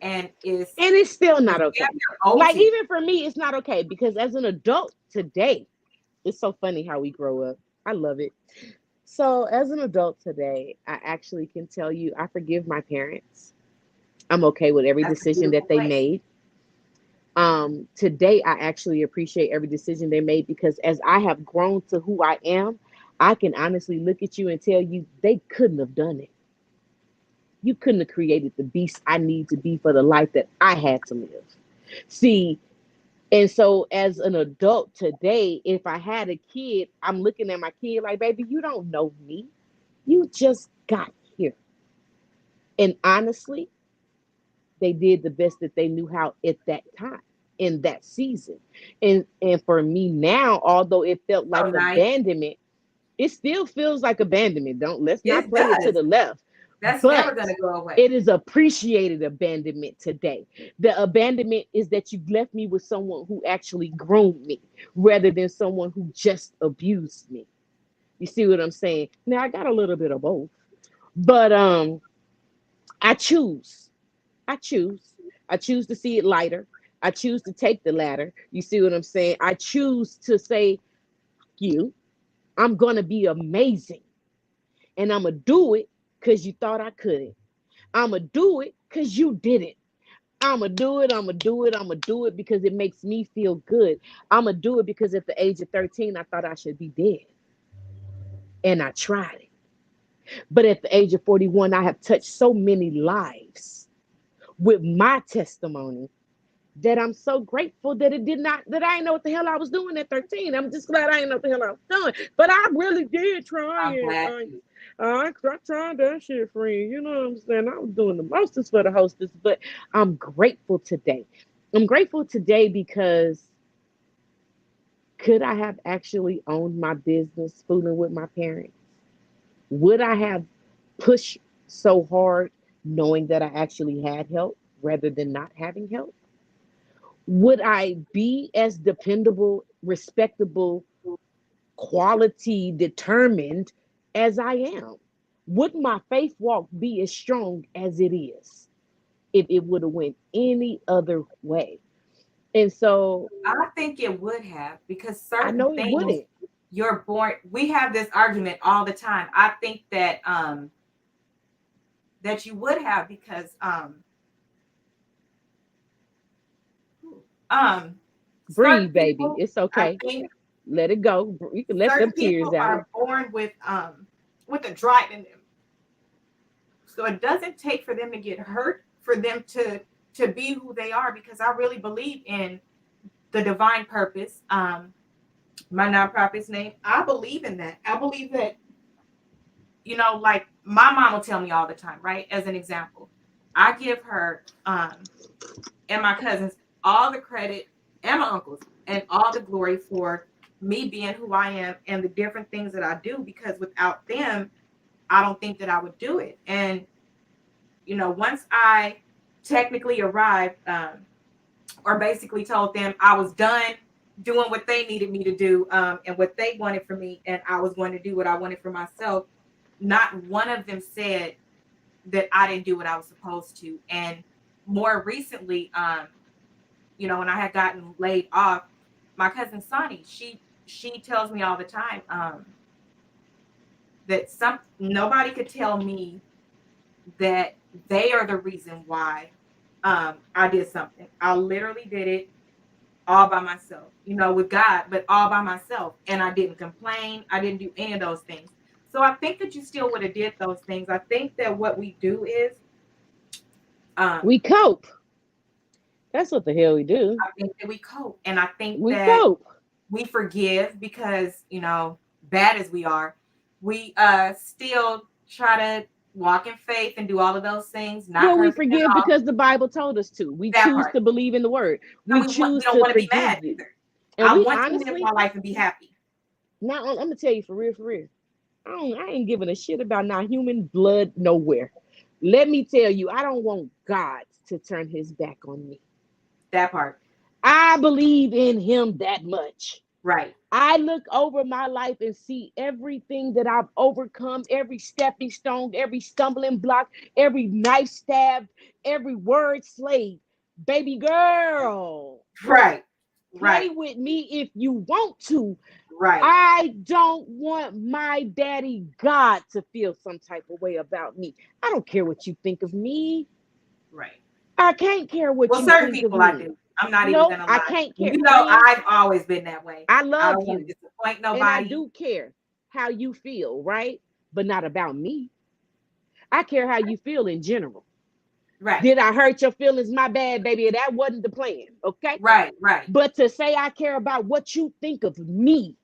A: and
B: and it's still
A: is
B: not
A: damn
B: okay.
A: near old
B: Like,
A: to you.
B: even for me, it's not okay, because as an adult today, it's so funny how we grow up. I love it. So, as an adult today, I actually can tell you I forgive my parents. I'm okay with every
A: That's a
B: decision that
A: beautiful
B: they
A: place.
B: made. Today, I actually appreciate every decision they made, because as I have grown to who I am, I can honestly look at you and tell you they couldn't have done it. You couldn't have created the beast I need to be for the life that I had to live. See, and so as an adult today, if I had a kid, I'm looking at my kid like, baby, you don't know me. You just got here. And honestly, they did the best that they knew how at that time in that season. And for me now, although it felt
A: So
B: like
A: nice.
B: abandonment, it still feels like abandonment. Don't Let's not
A: It
B: play it to
A: does.
B: the left.
A: That's never
B: But
A: going to go
B: it
A: away.
B: is appreciated abandonment today. The abandonment is that you left me with someone who actually groomed me rather than someone who just abused me. You see what I'm saying? Now I got a little bit of both, but I choose. I choose. I choose to see it lighter. I choose to take the latter. You see what I'm saying? I choose to say, you, I'm gonna be amazing, and I'm gonna do it because you thought I couldn't. I'm gonna do it because you didn't. I'm gonna do it. I'm gonna do it. I'm gonna do it because it makes me feel good. I'm gonna do it because at the age of 13, I thought I should be dead, and I tried it. But at the age of 41, I have touched so many lives with my testimony that I'm so grateful that it did not, that I didn't know what the hell I was doing at 13. I'm just glad I didn't know what the hell I was doing. But I really did try
A: I'm
B: it.
A: glad.
B: I tried that shit, friend. You know what I'm saying? I was doing the mostest for the hostess, but I'm grateful today. I'm grateful today because could I have actually owned my business fooling with my parents? Would I have pushed so hard knowing that I actually had help rather than not having help? Would I be as dependable, respectable, quality determined as I am? Would my faith walk be as strong as it is if it would have went any other way? And so
A: I think it would have because
B: I
A: certain
B: know it
A: things
B: wouldn't.
A: you're born. We have this argument all the time. I think that you would have because um certain
B: Breathe, baby.
A: people,
B: It's
A: I
B: okay.
A: think
B: Let it go. You can let them
A: certain
B: tears
A: people
B: out.
A: are born with a drive in them. So it doesn't take for them to get hurt for them to be who they are because I really believe in the divine purpose. My nonprofit's name. I believe in that. I believe that, like my mom will tell me all the time, right? As an example, I give her and my cousins all the credit and my uncles and all the glory for me being who I am and the different things that I do because without them, I don't think that I would do it. And once I technically arrived, or basically told them I was done doing what they needed me to do, and what they wanted from me, and I was going to do what I wanted for myself. Not one of them said that I didn't do what I was supposed to. And more recently, when I had gotten laid off, my cousin Sonny, she tells me all the time that nobody could tell me that they are the reason why I did something. I literally did it all by myself, with God, but all by myself. And I didn't complain. I didn't do any of those things. So I think that you still would have did those things. I think that what we do is, um,
B: We cope. That's what the hell we do.
A: I think that we cope. And I think
B: We
A: that
B: cope.
A: we forgive because, bad as we are, we still try to walk in faith and do all of those things, not
B: Well, we
A: perfect at
B: forgive
A: all.
B: because the Bible told us to. We
A: That
B: choose
A: part.
B: to believe in the word.
A: And
B: We
A: we
B: choose
A: don't
B: to
A: want to be mad
B: forgive you.
A: either.
B: And
A: I
B: we
A: want to live my
B: honestly,
A: life and be happy.
B: now I'm gonna tell you for real. I ain't giving a shit about not human blood nowhere. Let me tell you, I don't want God to turn his back on me.
A: That part.
B: I believe in him that much.
A: Right.
B: I look over my life and see everything that I've overcome, every stepping stone, every stumbling block, every knife stab, every word slayed. Baby girl,
A: Right.
B: play
A: Right.
B: with me if you want to.
A: Right.
B: I don't want my daddy God to feel some type of way about me. I don't care what you think of me.
A: Right.
B: I can't care what
A: Well,
B: you
A: certain
B: think of
A: people I
B: me.
A: do. I'm not even
B: No,
A: gonna
B: I
A: lie.
B: can't care.
A: You know,
B: Friend,
A: I've always been that way.
B: I
A: I
B: love
A: don't want to
B: you
A: disappoint
B: and I
A: nobody.
B: do care how you feel, right? But not about me. I care how you feel in general.
A: Right.
B: Did I hurt your feelings? My bad, baby. That wasn't the plan, okay?
A: Right. Right.
B: But to say I care about what you think of me,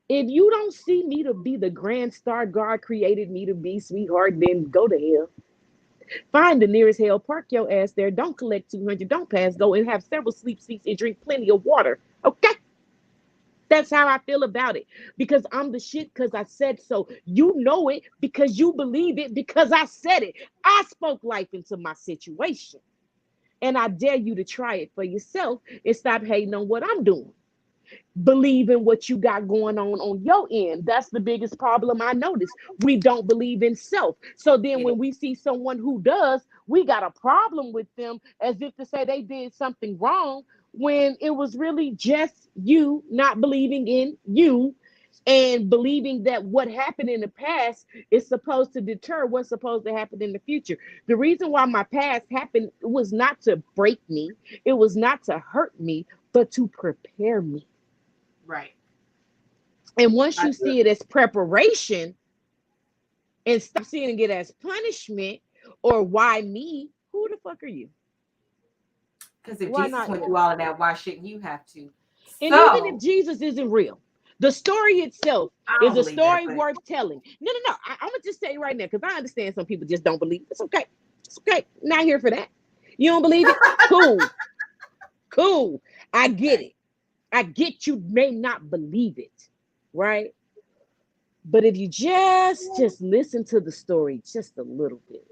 B: if you don't see me to be the grand star God created me to be, sweetheart, then go to hell. Find the nearest hell, park your ass there, don't collect 200, don't pass go, and have several sleep seats and drink plenty of water, okay? That's how I feel about it. Because I'm the shit because I said so. You know it because you believe it because I said it. I spoke life into my situation. And I dare you to try it for yourself and stop hating on what I'm doing. believe in what you got going on your end. That's the biggest problem I notice. We don't believe in self. So then
A: It
B: when we see someone who does, we got a problem with them as if to say they did something wrong when it was really just you not believing in you and believing that what happened in the past is supposed to deter what's supposed to happen in the future. The reason why my past happened was not to break me, it was not to hurt me, but to prepare me.
A: right.
B: And once
A: I
B: you see it as preparation and stop seeing it as punishment or why me, who the fuck are you?
A: Because if
B: Why
A: Jesus
B: not
A: went
B: you?
A: through all of that, why shouldn't you have to?
B: And even if
A: So
B: Jesus isn't real, the story itself
A: I
B: is
A: don't
B: a
A: believe that,
B: story
A: but
B: worth telling. No, no, no. I'm gonna just say right now because I understand some people just don't believe. It's okay. It's okay. Not here for that. You don't believe it? Cool. Cool. I get
A: okay,
B: it. I get you may not believe it, right? But if you just listen to the story just a little bit,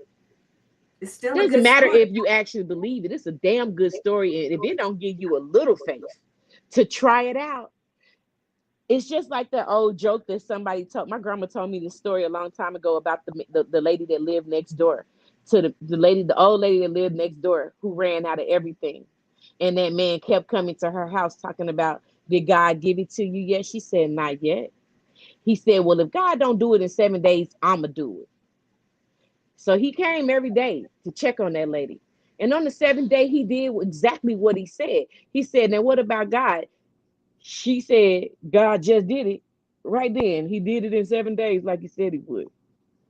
A: it's still a
B: doesn't
A: good
B: matter
A: story.
B: if you actually believe it. It's a damn good story, and if it don't give you a little faith to try it out, it's just like the old joke that somebody told. My grandma told me this story a long time ago about the lady that lived next door to the old lady that lived next door who ran out of everything. And that man kept coming to her house talking about, did God give it to you yet? She said, not yet. He said, well, if God don't do it in 7 days, I'ma do it. So he came every day to check on that lady. And on the seventh day, he did exactly what he said. He said, now what about God? She said, God just did it right then. He did it in 7 days, like he said he would.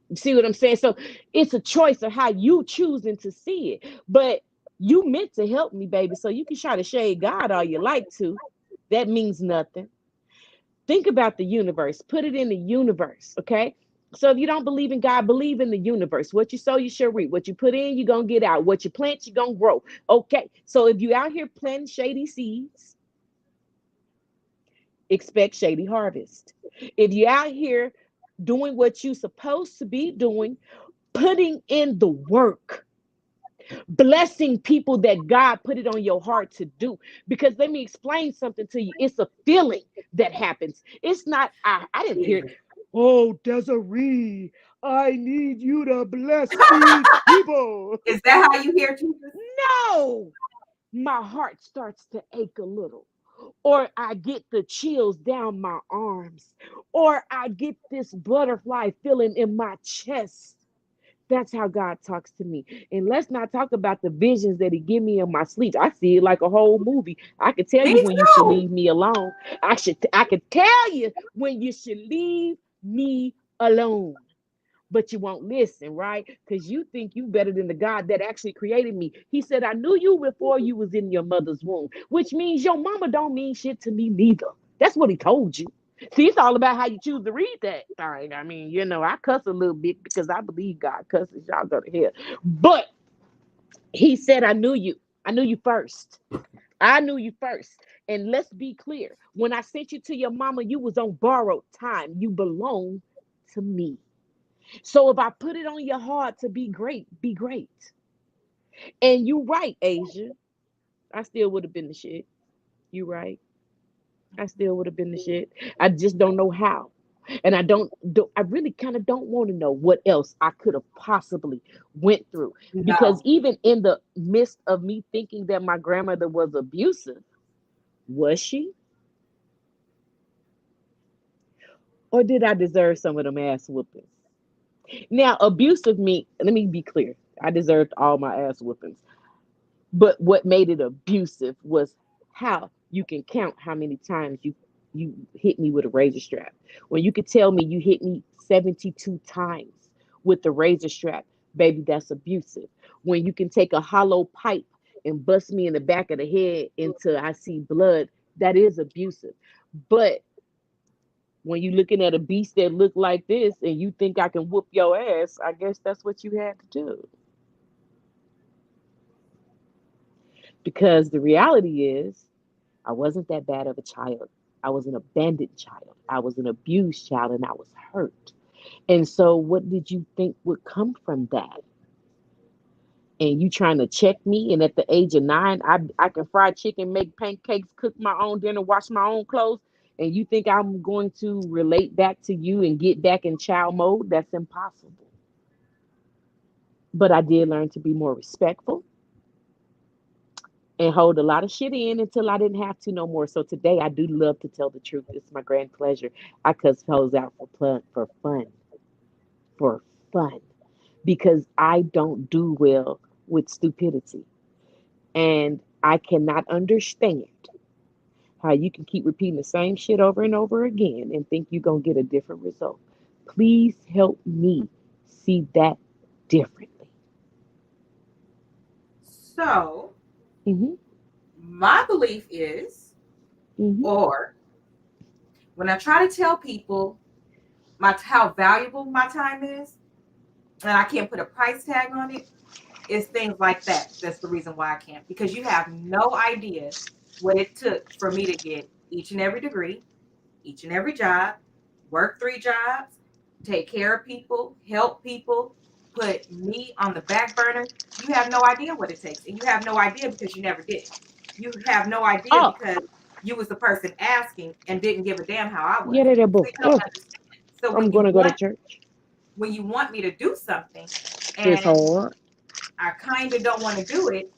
B: You see what I'm saying? So it's a choice of how you choosing to see it. But you meant to help me, baby. So you can try to shade God all you like to. That means nothing. Think about the universe. Put it in the universe, okay? So if you don't believe in God, believe in the universe. What you sow, you shall reap. What you put in, you're going to get out. What you plant, you're going to grow. Okay. So if you out here planting shady seeds, expect shady harvest. If you're out here doing what you're supposed to be doing, putting in the work, blessing people that God put it on your heart to do. Because let me explain something to you. It's a feeling that happens. It's not, I didn't hear,
A: It
B: oh, Desiree, I need you to bless these people.
A: is that how you hear Jesus?
B: No, my heart starts to ache a little. Or I get the chills down my arms, or I get this butterfly feeling in my chest. That's how God talks to me. And let's not talk about the visions that He give me in my sleep. I see it like a whole movie. I could tell
A: Me
B: you when you should
A: too.
B: leave me alone. I could tell you when you should leave me alone. But you won't listen, right? Because you think you better than the God that actually created me. He said, I knew you before you was in your mother's womb, which means your mama don't mean shit to me neither. That's what he told you. See, it's all about how you choose to read that thing. I mean, I cuss a little bit because I believe God cusses. Y'all go to hell. But he said, I knew you. I knew you first. I knew you first. And let's be clear. When I sent you to your mama, you was on borrowed time. You belong to me. So if I put it on your heart to be great, be great. And you right, Asia. I still would have been the shit. You right. I still would have been the shit. I just don't know how. And I really kind of don't want to know what else I could have possibly went through. Because
A: No.
B: even in the midst of me thinking that my grandmother was abusive, was she? Or did I deserve some of them ass whoopings? Now, abusive me, let me be clear. I deserved all my ass whoopings. But what made it abusive was how you can count how many times you hit me with a razor strap. When you could tell me you hit me 72 times with the razor strap, baby, that's abusive. When you can take a hollow pipe and bust me in the back of the head until I see blood, that is abusive. But when you're looking at a beast that look like this and you think I can whoop your ass, I guess that's what you had to do. Because the reality is, I wasn't that bad of a child. I was an abandoned child. I was an abused child and I was hurt. And so, what did you think would come from that? and you trying to check me, and at the age of 9 I can fry chicken, make pancakes, cook my own dinner, wash my own clothes, and you think I'm going to relate back to you and get back in child mode? That's impossible. But I did learn to be more respectful and hold a lot of shit in until I didn't have to no more. So today I do love to tell the truth. It's my grand pleasure. I cuss hoes out for fun, because I don't do well with stupidity. And I cannot understand how you can keep repeating the same shit over and over again and think you're going to get a different result. Please help me see that differently.
A: So
B: Hmm.
A: my belief is,
B: Hmm.
A: or when I try to tell people how valuable my time is, and I can't put a price tag on it, it's things like that. That's the reason why I can't, because you have no idea what it took for me to get each and every degree, each and every job, work 3 jobs, take care of people, help people, put me on the back burner. You have no idea what it takes. And you have no idea because you never did. You have no idea
B: Oh,
A: because you was the person asking and didn't give a damn how I was.
B: yeah, that
A: So
B: book.
A: you don't
B: Oh,
A: understand. So
B: I'm going to go to church.
A: when you want me to do something
B: It's
A: and
B: hard.
A: I kind of don't want to do it,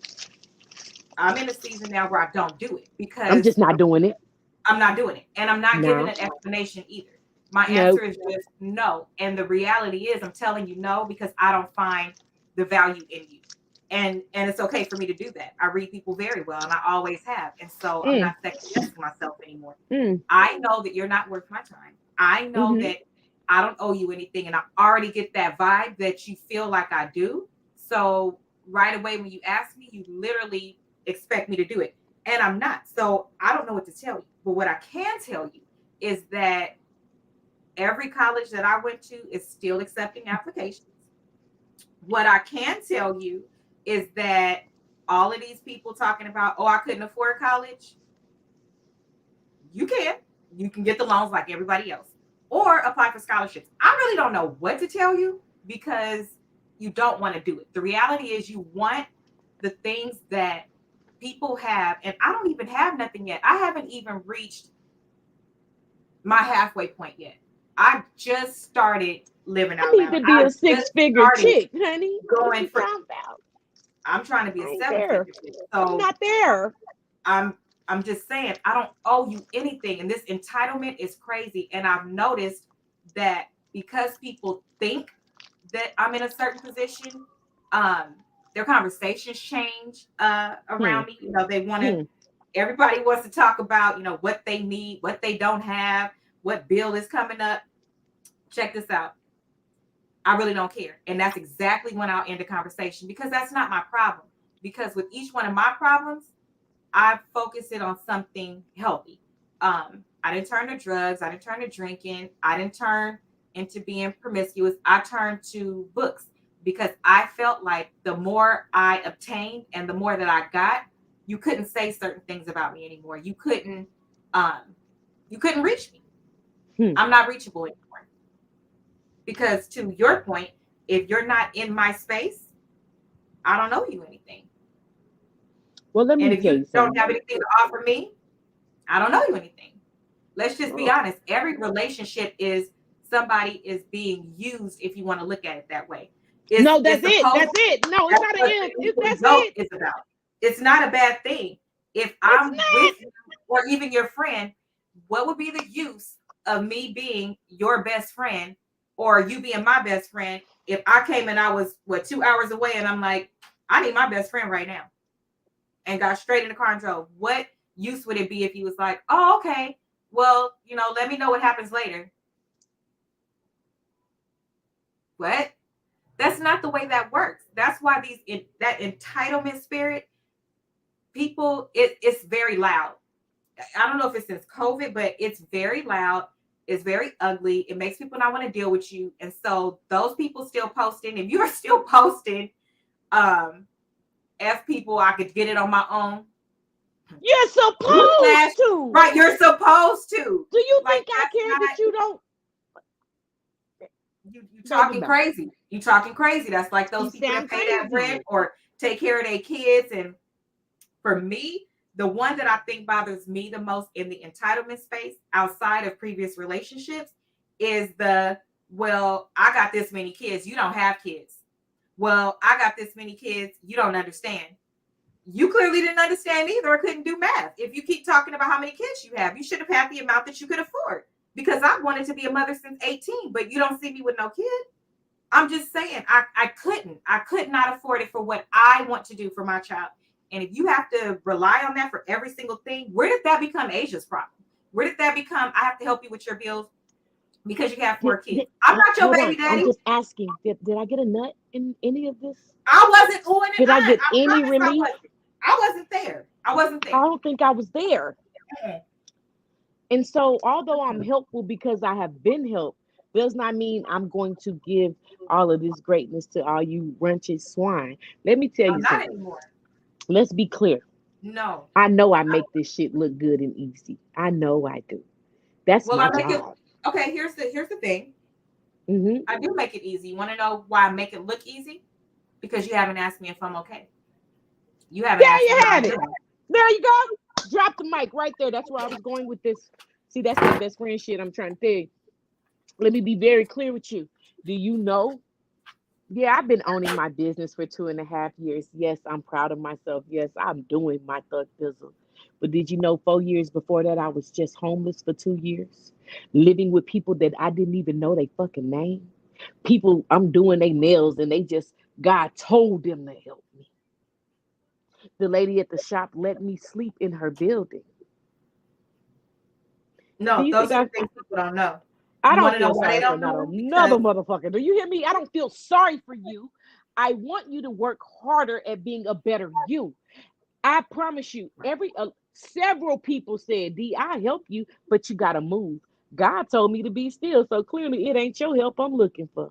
A: I'm in a season now where I don't do it
B: I'm just
A: because
B: not doing it.
A: I'm not doing it. And I'm not giving
B: No,
A: an explanation either. My
B: no.
A: answer is just no. And the reality is I'm telling you no because I don't find the value in you. And it's okay for me to do that. I read people very well and I always have. And so I'm
B: Mm,
A: not second guessing myself anymore.
B: mm,
A: I know that you're not worth my time. I know
B: mm-hmm.
A: that I don't owe you anything. And I already get that vibe that you feel like I do. So right away when you ask me, you literally expect me to do it. And I'm not. So I don't know what to tell you. But what I can tell you is that every college that I went to is still accepting applications. What I can tell you is that all of these people talking about, oh, I couldn't afford college, you can. You can get the loans like everybody else or apply for scholarships. I really don't know what to tell you because you don't want to do it. The reality is you want the things that people have, and I don't even have nothing yet. I haven't even reached my halfway point yet. I just started living
B: I
A: out
B: need
A: loud.
B: to be
A: I
B: a
A: just
B: six-figure
A: started
B: chick, honey. What
A: going
B: you
A: for,
B: talking about?
A: I'm trying to be
B: I
A: a
B: ain't
A: seven
B: there.
A: figure chick.
B: I'm
A: So
B: not there.
A: I'm I'm just saying I don't owe you anything. And this entitlement is crazy. And I've noticed that because people think that I'm in a certain position, um, their conversations change
B: Hmm.
A: around me. You know, they want to
B: Hmm.
A: everybody wants to talk about, you know, what they need, what they don't have, what bill is coming up. Check this out. I really don't care. And that's exactly when I'll end the conversation because that's not my problem. Because with each one of my problems, I focus it on something healthy. I didn't turn to drugs. I didn't turn to drinking. I didn't turn into being promiscuous. I turned to books because I felt like the more I obtained and the more that I got, you couldn't say certain things about me anymore. Um, you couldn't reach me.
B: Hmm.
A: I'm not reachable anymore because to your point, if you're not in my space, I don't owe you anything.
B: Well, let
A: And
B: me
A: if
B: tell
A: you
B: you
A: don't
B: something.
A: have anything to offer me, I don't owe you anything. Let's just be
B: Oh,
A: honest. Every relationship is somebody is being used if you want to look at it that way. It's
B: no, that's
A: it's
B: it.
A: supposed
B: That's it. No, it's
A: that's
B: not an
A: what
B: if.
A: the
B: It's
A: equal
B: that's
A: yoke
B: it.
A: is about. It's not a bad thing. If
B: It's
A: I'm
B: not.
A: with you or even your friend, what would be the use of me being your best friend or you being my best friend if I came and I was 2 hours away and I'm like, I need my best friend right now and got straight in the car and drove. What use would it be if he was like, oh, okay, well, let me know what happens later? What? That's not the way that works. That's why that entitlement spirit, people, it's very loud. I don't know if it's since COVID, but it's very loud. It's very ugly. It makes people not want to deal with you. And so those people still posting, if you're still posting, um, F people, I could get it on my own.
B: You're
A: Newsflash,
B: supposed to.
A: right? You're supposed to.
B: Do you
A: Like
B: think I
A: that's
B: care
A: not
B: that you don't,
A: you
B: baby?
A: talking
B: No,
A: crazy. You talking crazy. That's like
B: you
A: those people that
B: sound
A: pay that rent
B: crazy.
A: or take care of their kids. And for me, the one that I think bothers me the most in the entitlement space outside of previous relationships is the, well, I got this many kids, you don't have kids. Well, I got this many kids, you don't understand. You clearly didn't understand either or couldn't do math. If you keep talking about how many kids you have, you should have had the amount that you could afford. Because I wanted to be a mother since 18, but you don't see me with no kid. I'm just saying, I couldn't. I could not afford it for what I want to do for my child. And if you have to rely on that for every single thing, where did that become Asia's problem? Where did that become, I have to help you with your bills because you have four kids? I'm not your
B: Hold
A: baby
B: on. I'm
A: daddy.
B: just asking. Did I get a nut in any of this?
A: I wasn't on it.
B: Did I get
A: I
B: any
A: promise I
B: relief?
A: wasn't. I wasn't there. I wasn't
B: I
A: there.
B: don't think I was there. And so, although I'm helpful because I have been helped, does not mean I'm going to give all of this greatness to all you wretched swine. Let me tell
A: I'm
B: you
A: not
B: something.
A: anymore.
B: Let's be clear.
A: No.
B: I know I make this shit look good and easy. I know I do. That's
A: Well,
B: my
A: I make it
B: job.
A: okay. Here's the thing.
B: Hmm.
A: I do make it easy. You want to know why I make it look easy? Because you haven't asked me if I'm okay. You haven't
B: There
A: asked me
B: you
A: how
B: have
A: I'm
B: it.
A: doing.
B: There you go. Drop the mic right there. That's where I was going with this. See, that's that best friend shit I'm trying to tell you. Let me be very clear with you. Do you know? Yeah, I've been owning my business for 2.5 years. Yes, I'm proud of myself. Yes, I'm doing my thug bizzle. But did you know 4 years before that, I was just homeless for 2 years, living with people that I didn't even know they fucking name? People, I'm doing their nails and they just, God told them to help me. The lady at the shop let me sleep in her building. Do
A: No,
B: you think
A: those are the things people don't know.
B: I
A: You want
B: don't
A: to know
B: feel
A: why they
B: sorry for
A: don't
B: not
A: know? Because
B: another motherfucker. Do you hear me? I don't feel sorry for you. I want you to work harder at being a better you. I promise you, several people said, "D, I help you, but you gotta move." God told me to be still, so clearly it ain't your help I'm looking for.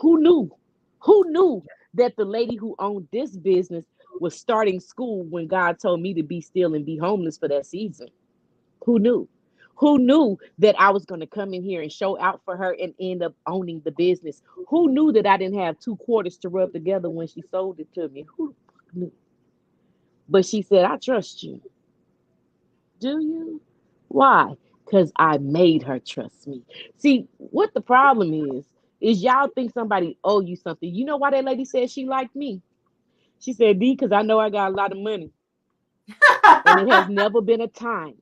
B: Who knew? Who knew that the lady who owned this business was starting school when God told me to be still and be homeless for that season? Who knew? Who knew that I was going to come in here and show out for her and end up owning the business? Who knew that I didn't have 2 quarters to rub together when she sold it to me? Who the fuck knew? But she said, I trust you. Do you? Why? Because I made her trust me. See, what the problem is y'all think somebody owe you something. You know why that lady said she liked me? She said, D, because I know I got a lot of money. And it has never been a time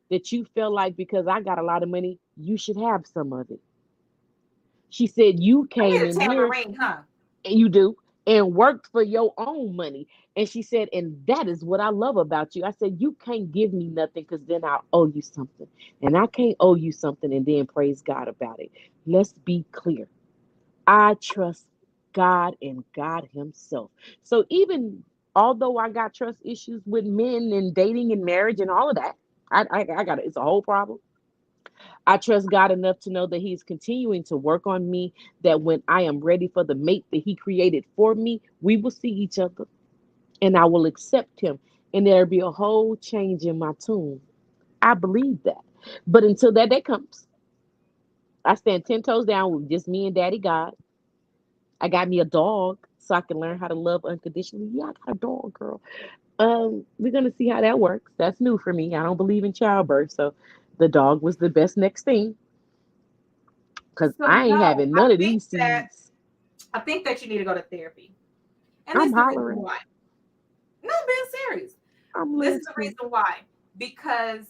B: that you felt like because I got a lot of money, you should have some of it. She said, you
A: I
B: came
A: need a
B: in here,
A: tambourine, huh?
B: and you do, and worked for your own money. And she said, and that is what I love about you. I said, you can't give me nothing because then I'll owe you something. And I can't owe you something and then praise God about it. Let's be clear. I trust God and God Himself. So even although I got trust issues with men and dating and marriage and all of that, I got it. It's a whole problem. I trust God enough to know that He's continuing to work on me, that when I am ready for the mate that He created for me, we will see each other and I will accept Him. And there'll be a whole change in my tune. I believe that. But until that day comes, I stand 10 toes down with just me and Daddy God. I got me a dog so I can learn how to love unconditionally. Yeah, I got a dog, girl. We're gonna see how that works. That's new for me. I don't believe in childbirth, so the dog was the best next thing because
A: So
B: I ain't
A: no,
B: having none of these
A: that
B: seeds.
A: I think that you need to go to therapy. And this
B: I'm
A: is the reason
B: hollering.
A: why. No, I'm being serious.
B: I'm
A: This is the
B: listening.
A: reason why. Because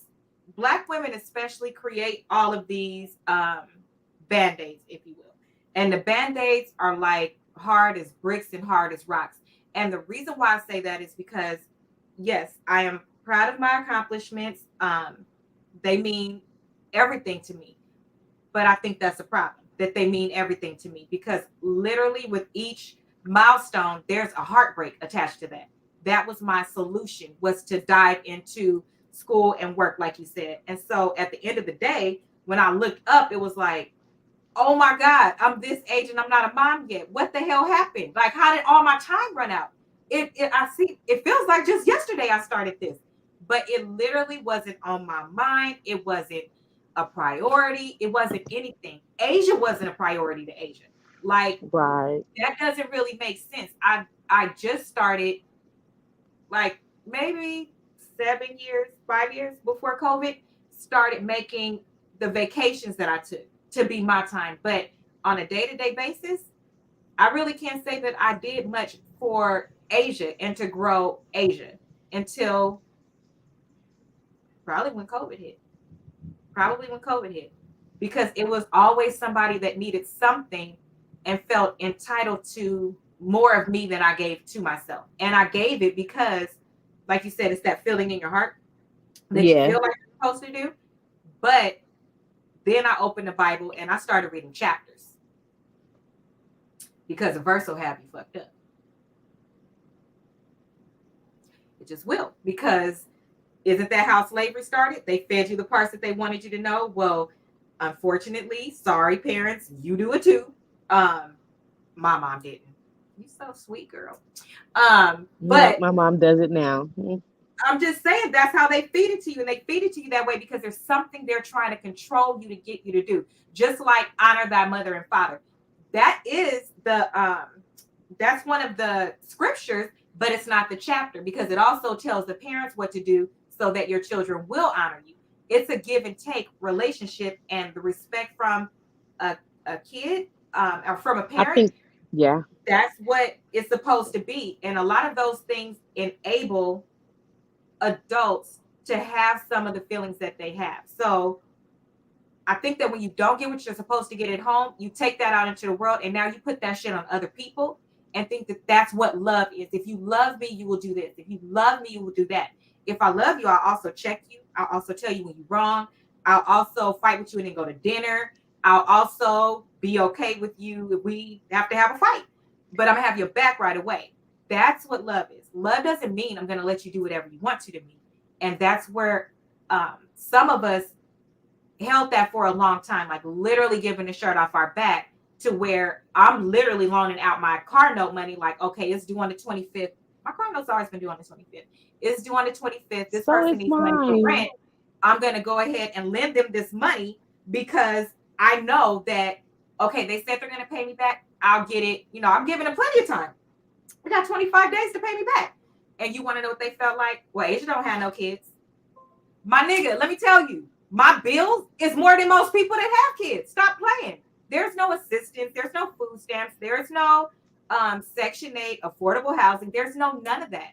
A: Black women especially create all of these band-aids, if you will. And the band-aids are like hard as bricks and hard as rocks. And the reason why I say that is because yes, I am proud of my accomplishments. They mean everything to me. But I think that's a problem that they mean everything to me because literally with each milestone, there's a heartbreak attached to that. That was my solution was to dive into school and work, like you said. And so at the end of the day, when I looked up, it was like, oh my God, I'm this age and I'm not a mom yet. What the hell happened? Like, how did all my time run out? I see, it feels like just yesterday I started this, but it literally wasn't on my mind. It wasn't a priority. It wasn't anything. Asia wasn't a priority to Asia. Like
B: Right.
A: that doesn't really make sense. I just started like maybe 7 years, 5 years before COVID, started making the vacations that I took to be my time. But on a day-to-day basis, I really can't say that I did much for Asia and to grow Asia until probably when COVID hit. Probably when COVID hit. Because it was always somebody that needed something and felt entitled to more of me than I gave to myself. And I gave it because, like you said, it's that feeling in your heart that you
B: Yeah.
A: feel like you're supposed to do. But then I opened the Bible and I started reading chapters because a verse will have you fucked up. It just will. Because isn't that how slavery started? They fed you the parts that they wanted you to know. Well, unfortunately, sorry, parents, you do it too. Um, my mom didn't. You so sweet, girl.
B: No,
A: But
B: my mom does it now. Mm.
A: I'm just saying that's how they feed it to you, and they feed it to you that way because there's something they're trying to control you to get you to do. Just like honor thy mother and father. That is the that's one of the scriptures, but it's not the chapter because it also tells the parents what to do so that your children will honor you. It's a give and take relationship, and the respect from a, a kid or from a
B: I
A: parent,
B: think, yeah.
A: that's what it's supposed to be. And a lot of those things enable adults to have some of the feelings that they have. So I think that when you don't get what you're supposed to get at home, you take that out into the world and now you put that shit on other people and think that that's what love is. If you love me, you will do this. If you love me, you will do that. If I love you, I'll also check you. I'll also tell you when you're wrong. I'll also fight with you and then go to dinner. I'll also be okay with you if we have to have a fight, but I'm gonna have your back right away. That's what love is. Love doesn't mean I'm gonna let you do whatever you want to me. And that's where some of us held that for a long time, like literally giving the shirt off our back to where I'm literally loaning out my car note money. Like, okay, it's due on the 25th. My car note's always been due on the 25th. It's due on the 25th. This
B: So
A: person
B: is
A: needs money for
B: mine.
A: rent. I'm going to go ahead and lend them this money because I know that, okay, they said they're going to pay me back. I'll get it. You know, I'm giving them plenty of time. We got 25 days to pay me back. And you want to know what they felt like? Well, Asia don't have no kids. My nigga, let me tell you, my bills is more than most people that have kids. Stop playing. There's no assistance. There's no food stamps. There's no Section 8 affordable housing. There's no none of that.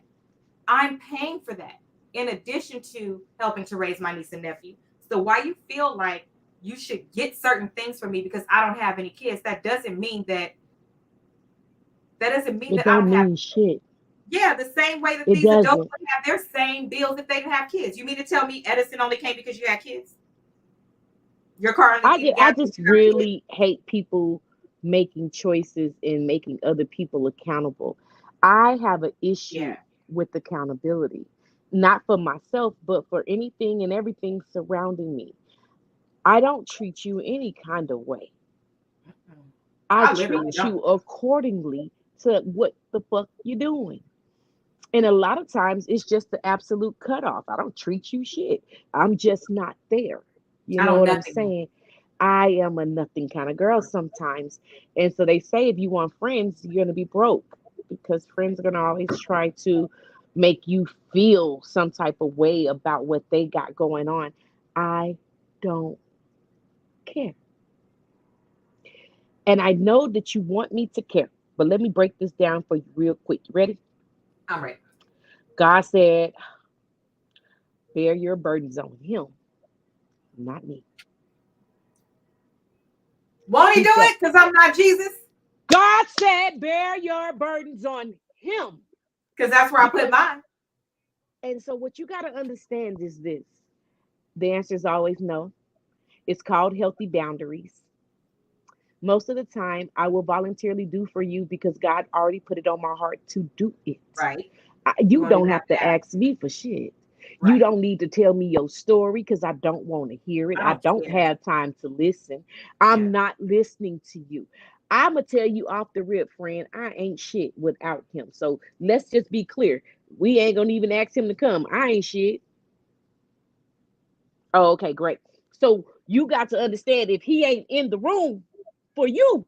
A: I'm paying for that in addition to helping to raise my niece and nephew. So why you feel like you should get certain things from me because I don't have any kids, that doesn't mean
B: It
A: that I
B: don't
A: don't have.
B: mean shit.
A: Yeah, the same way that
B: It
A: these adults
B: doesn't.
A: would have their same bills if they didn't have kids. You mean to tell me Edison only came because you had kids? Your car only needed
B: I
A: gas because
B: just
A: you got kids?
B: really hate people making choices and making other people accountable. I have an issue
A: Yeah.
B: with accountability, not for myself, but for anything and everything surrounding me. I don't treat you any kind of way.
A: Mm-mm.
B: I
A: I literally
B: treat
A: don't.
B: you accordingly to what the fuck you doing. And a lot of times it's just the absolute cutoff. I don't treat you shit. I'm just not there. You
A: I
B: know
A: don't
B: what I'm
A: nothing you.
B: saying? I am a nothing kind of girl sometimes. And so they say if you want friends, you're going to be broke because friends are going to always try to make you feel some type of way about what they got going on. I don't care. And I know that you want me to care. But let me break this down for you real quick. You ready?
A: I'm ready.
B: God said, bear your burdens on him, not me.
A: Won't he
B: He
A: do
B: said,
A: it? Because I'm not Jesus?
B: God said, bear your burdens on him.
A: Because that's where I put
B: Because,
A: mine.
B: and so what you got to understand is this, the answer is always no. It's called healthy boundaries. Most of the time, I will voluntarily do for you because God already put it on my heart to do it.
A: Right. You
B: You
A: won't
B: don't
A: even have
B: have
A: to
B: to
A: ask.
B: ask me for shit. You
A: Right.
B: don't need to tell me your story because I don't want to hear it.
A: I
B: I
A: don't
B: don't
A: care.
B: have time to listen.
A: Yeah.
B: I'm not listening to you. I'm going to tell you off the rip, friend, I ain't shit without him. So let's just be clear. We ain't going to even ask him to come. I ain't shit. Oh, okay, great. So you got to understand if he ain't in the room for you,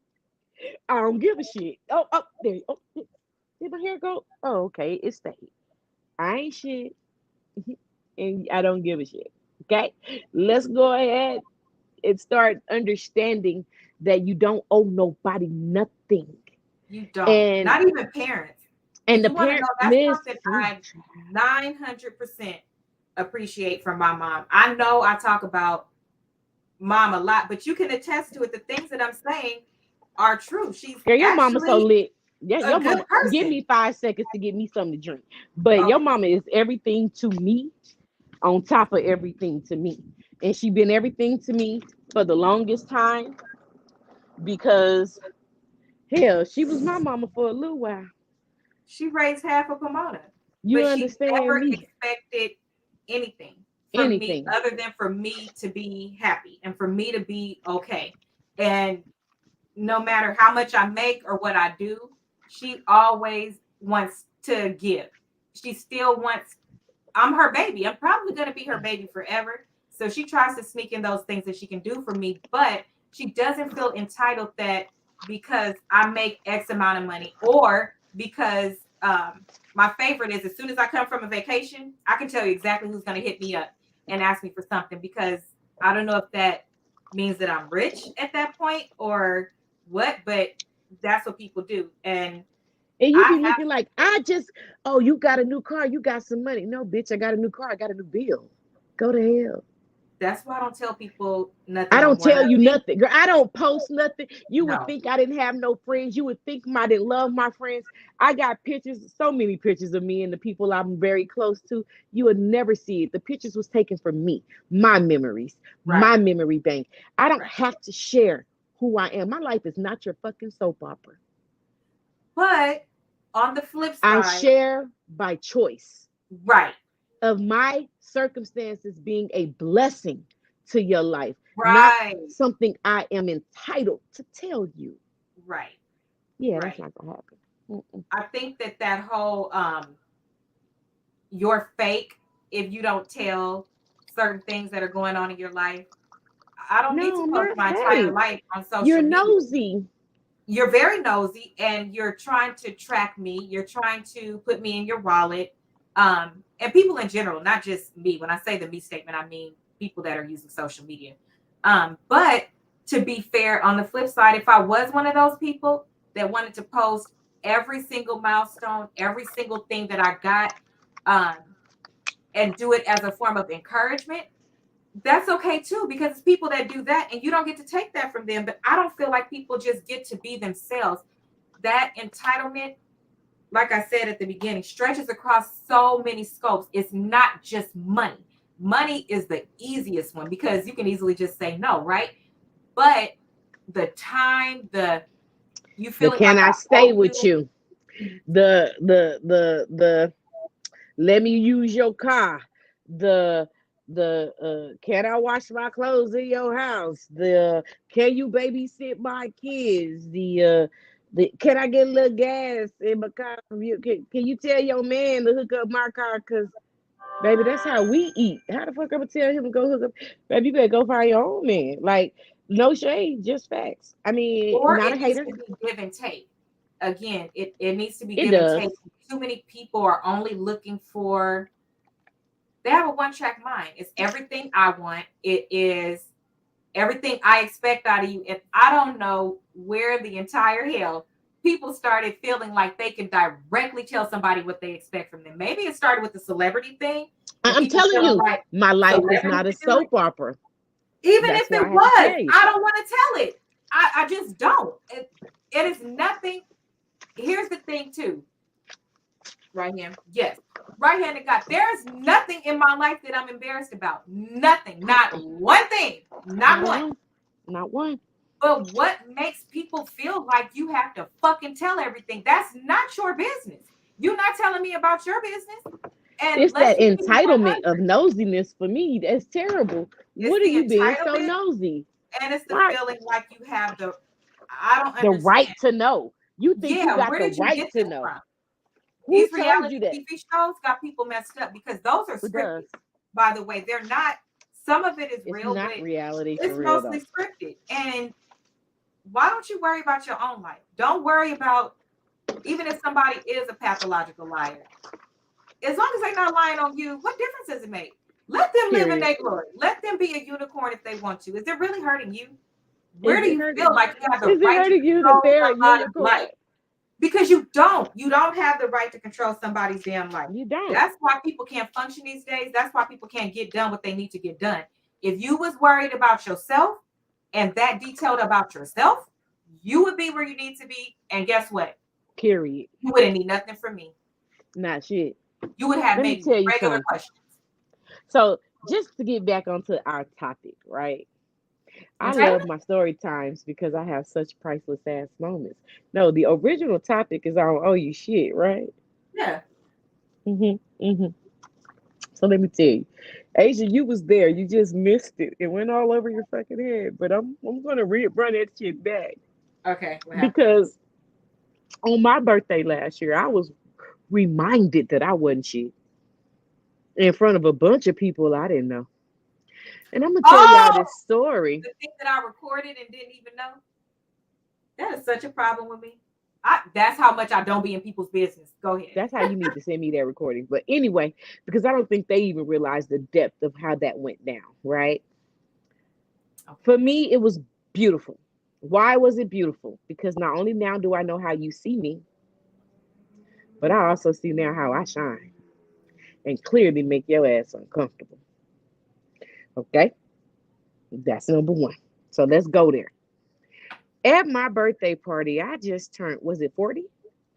B: I don't give a shit. Oh, there. Oh, did my hair go? Oh, okay, it stayed. I ain't shit, and I don't give a shit. Okay, let's go ahead and start understanding that you don't owe nobody nothing.
A: You don't.
B: And
A: Not even parents. And
B: the
A: you want to
B: parent,
A: know that's something
B: listen,
A: I 900% appreciate from my mom. I know I talk about mom a lot, but you can attest to it. The things that I'm saying are true. She's
B: girl, your mama so
A: actually
B: lit. Yeah,
A: a
B: your
A: good
B: mama. Give
A: person.
B: me 5 seconds to get me something to drink. But your
A: Okay.
B: mama is everything to me, on top of everything to me, and she been everything to me for the longest time because hell, she was my mama for a little while.
A: She raised half of Pomona,
B: You
A: but she
B: understand
A: never
B: me?
A: expected anything from me
B: Anything.
A: other than for me to be happy and for me to be okay. And no matter how much I make or what I do, she always wants to give. She still wants, I'm her baby. I'm probably going to be her baby forever. So she tries to sneak in those things that she can do for me, but she doesn't feel entitled that because I make X amount of money or because my favorite is as soon as I come from a vacation, I can tell you exactly who's going to hit me up and ask me for something because I don't know if that means that I'm rich at that point or what, but that's what people do. And
B: And you
A: I
B: be
A: have,
B: looking like, I just, oh, you got a new car, you got some money. No, bitch, I got a new car, I got a new bill. Go to hell.
A: that's why I don't tell people nothing
B: I
A: no
B: don't
A: more. And
B: tell
A: I
B: you
A: think,
B: nothing. Girl, I don't post nothing. You would
A: no,
B: think I didn't have no friends. You would think I didn't love my friends. I got pictures, so many pictures of me and the people I'm very close to. You would never see it. The pictures was taken from me, my memories,
A: right,
B: my memory bank. I don't
A: right.
B: have to share who I am. My life is not your fucking soap opera.
A: But on the flip
B: I
A: side,
B: share by choice
A: right,
B: of my circumstances being a blessing to your life, not
A: right,
B: something I am entitled to tell you.
A: right,
B: Yeah, that's
A: right.
B: not gonna happen. Mm-mm.
A: I think that that whole you're fake if you don't tell certain things that are going on in your life. I don't need
B: No,
A: to
B: I'm
A: post
B: not
A: my entire
B: fake.
A: life on
B: You're
A: social media.
B: nosy.
A: You're very nosy and you're trying to track me. You're trying to put me in your wallet. And people in general, not just me. When I say the me statement, I mean people that are using social media. But to be fair, on the flip side, if I was one of those people that wanted to post every single milestone, every single thing that I got, um, and do it as a form of encouragement, that's okay too, because it's people that do that and you don't get to take that from them. But I don't feel like people just get to be themselves. That entitlement, like I said at the beginning, stretches across so many scopes. It's not just money. Money is the easiest one because you can easily just say no, right? But the time, the you
B: The
A: feeling
B: can
A: like
B: I
A: I
B: stay
A: owe
B: with
A: you,
B: you? The let me use your car. The can I wash my clothes in your house? The can you babysit my kids? The can I get a little gas in my car from you? Can you tell your man to hook up my car? Cause baby, that's how we eat. How the fuck I'm gonna tell him to go hook up? Baby, you better go find your own man. Like, no shade, just facts. I mean,
A: or
B: not a
A: it needs
B: hater.
A: to be give and take. Again, it needs to be
B: It
A: give and
B: does.
A: take. Too many people are only looking for, they have a one track mind. It's everything I want. It is everything I expect out of you. And I don't know where the entire hell people started feeling like they can directly tell somebody what they expect from them. Maybe it started with the celebrity thing and
B: I'm
A: people
B: telling
A: feeling
B: you,
A: like
B: my life is
A: celebrities
B: not a
A: can do it.
B: soap opera.
A: Even if
B: That's why
A: it
B: I had to
A: was,
B: tell you.
A: I don't want to tell it. I just don't. It is nothing. Here's the thing, too. Right hand. Yes. Right handed God. There's nothing in my life that I'm embarrassed about. Nothing. Not one thing. Not
B: Not
A: one.
B: one. Not one.
A: But what makes people feel like you have to fucking tell everything? That's not your business. You're not telling me about your business. And
B: It's
A: let's
B: that
A: just be
B: entitlement of
A: 100.
B: nosiness for me. That's terrible.
A: It's
B: What are
A: the
B: you being so
A: entitlement
B: nosy?
A: and it's the
B: Right.
A: feeling like you have the, I don't
B: The right
A: understand.
B: to know. You think you
A: Yeah,
B: got
A: where
B: the
A: did you
B: right
A: get
B: to
A: this
B: know.
A: from?
B: Who
A: These
B: told
A: reality
B: you that?
A: TV shows got people messed up because those are
B: It does.
A: scripted. By the way, they're not, some of it is
B: It's
A: real,
B: not
A: but
B: reality for
A: it's
B: real
A: mostly
B: though.
A: scripted. And Why don't you worry about your own life? Don't worry about, even if somebody is a pathological liar. As long as they're not lying on you, what difference does it make? Let them live in
B: Period.
A: their glory. Let them be a unicorn if they want to. Is it really hurting you? Where
B: Is
A: do
B: it
A: you feel
B: hurting?
A: like you have the
B: Is it
A: right to
B: hurting you that
A: control
B: they're a
A: somebody's
B: unicorn?
A: life? Because you don't. You don't have the right to control somebody's damn life.
B: You don't.
A: That's why people can't function these days. That's why people can't get done what they need to get done. If you was worried about yourself and that detailed about yourself, you would be where you need to be. And guess what?
B: Period.
A: You wouldn't need nothing from me.
B: Not shit.
A: You would have
B: Let me
A: maybe
B: tell you
A: regular
B: something.
A: questions.
B: So, just to get back onto our topic, right? I
A: Okay?
B: love my story times because I have such priceless ass moments. No, the original topic is on oh you shit, right?
A: Yeah.
B: Mhm. Mhm. So let me tell you, Asia, you was there. You just missed it. It went all over your fucking head. But I'm gonna run that shit back
A: Okay. What happened?
B: because on my birthday last year, I was reminded that I wasn't shit in front of a bunch of people I didn't know. And I'm gonna tell y'all
A: Oh,
B: this story.
A: the thing that I recorded and didn't even know. That is such a problem with me. That's how much I don't be in people's business. Go ahead.
B: That's how you need to send me that recording. But anyway, because I don't think they even realize the depth of how that went down, right?
A: Okay.
B: For me, it was beautiful. Why was it beautiful? Because not only now do I know how you see me, but I also see now how I shine and clearly make your ass uncomfortable. Okay? That's number one. So let's go there. At my birthday party, I just turned, was it 40?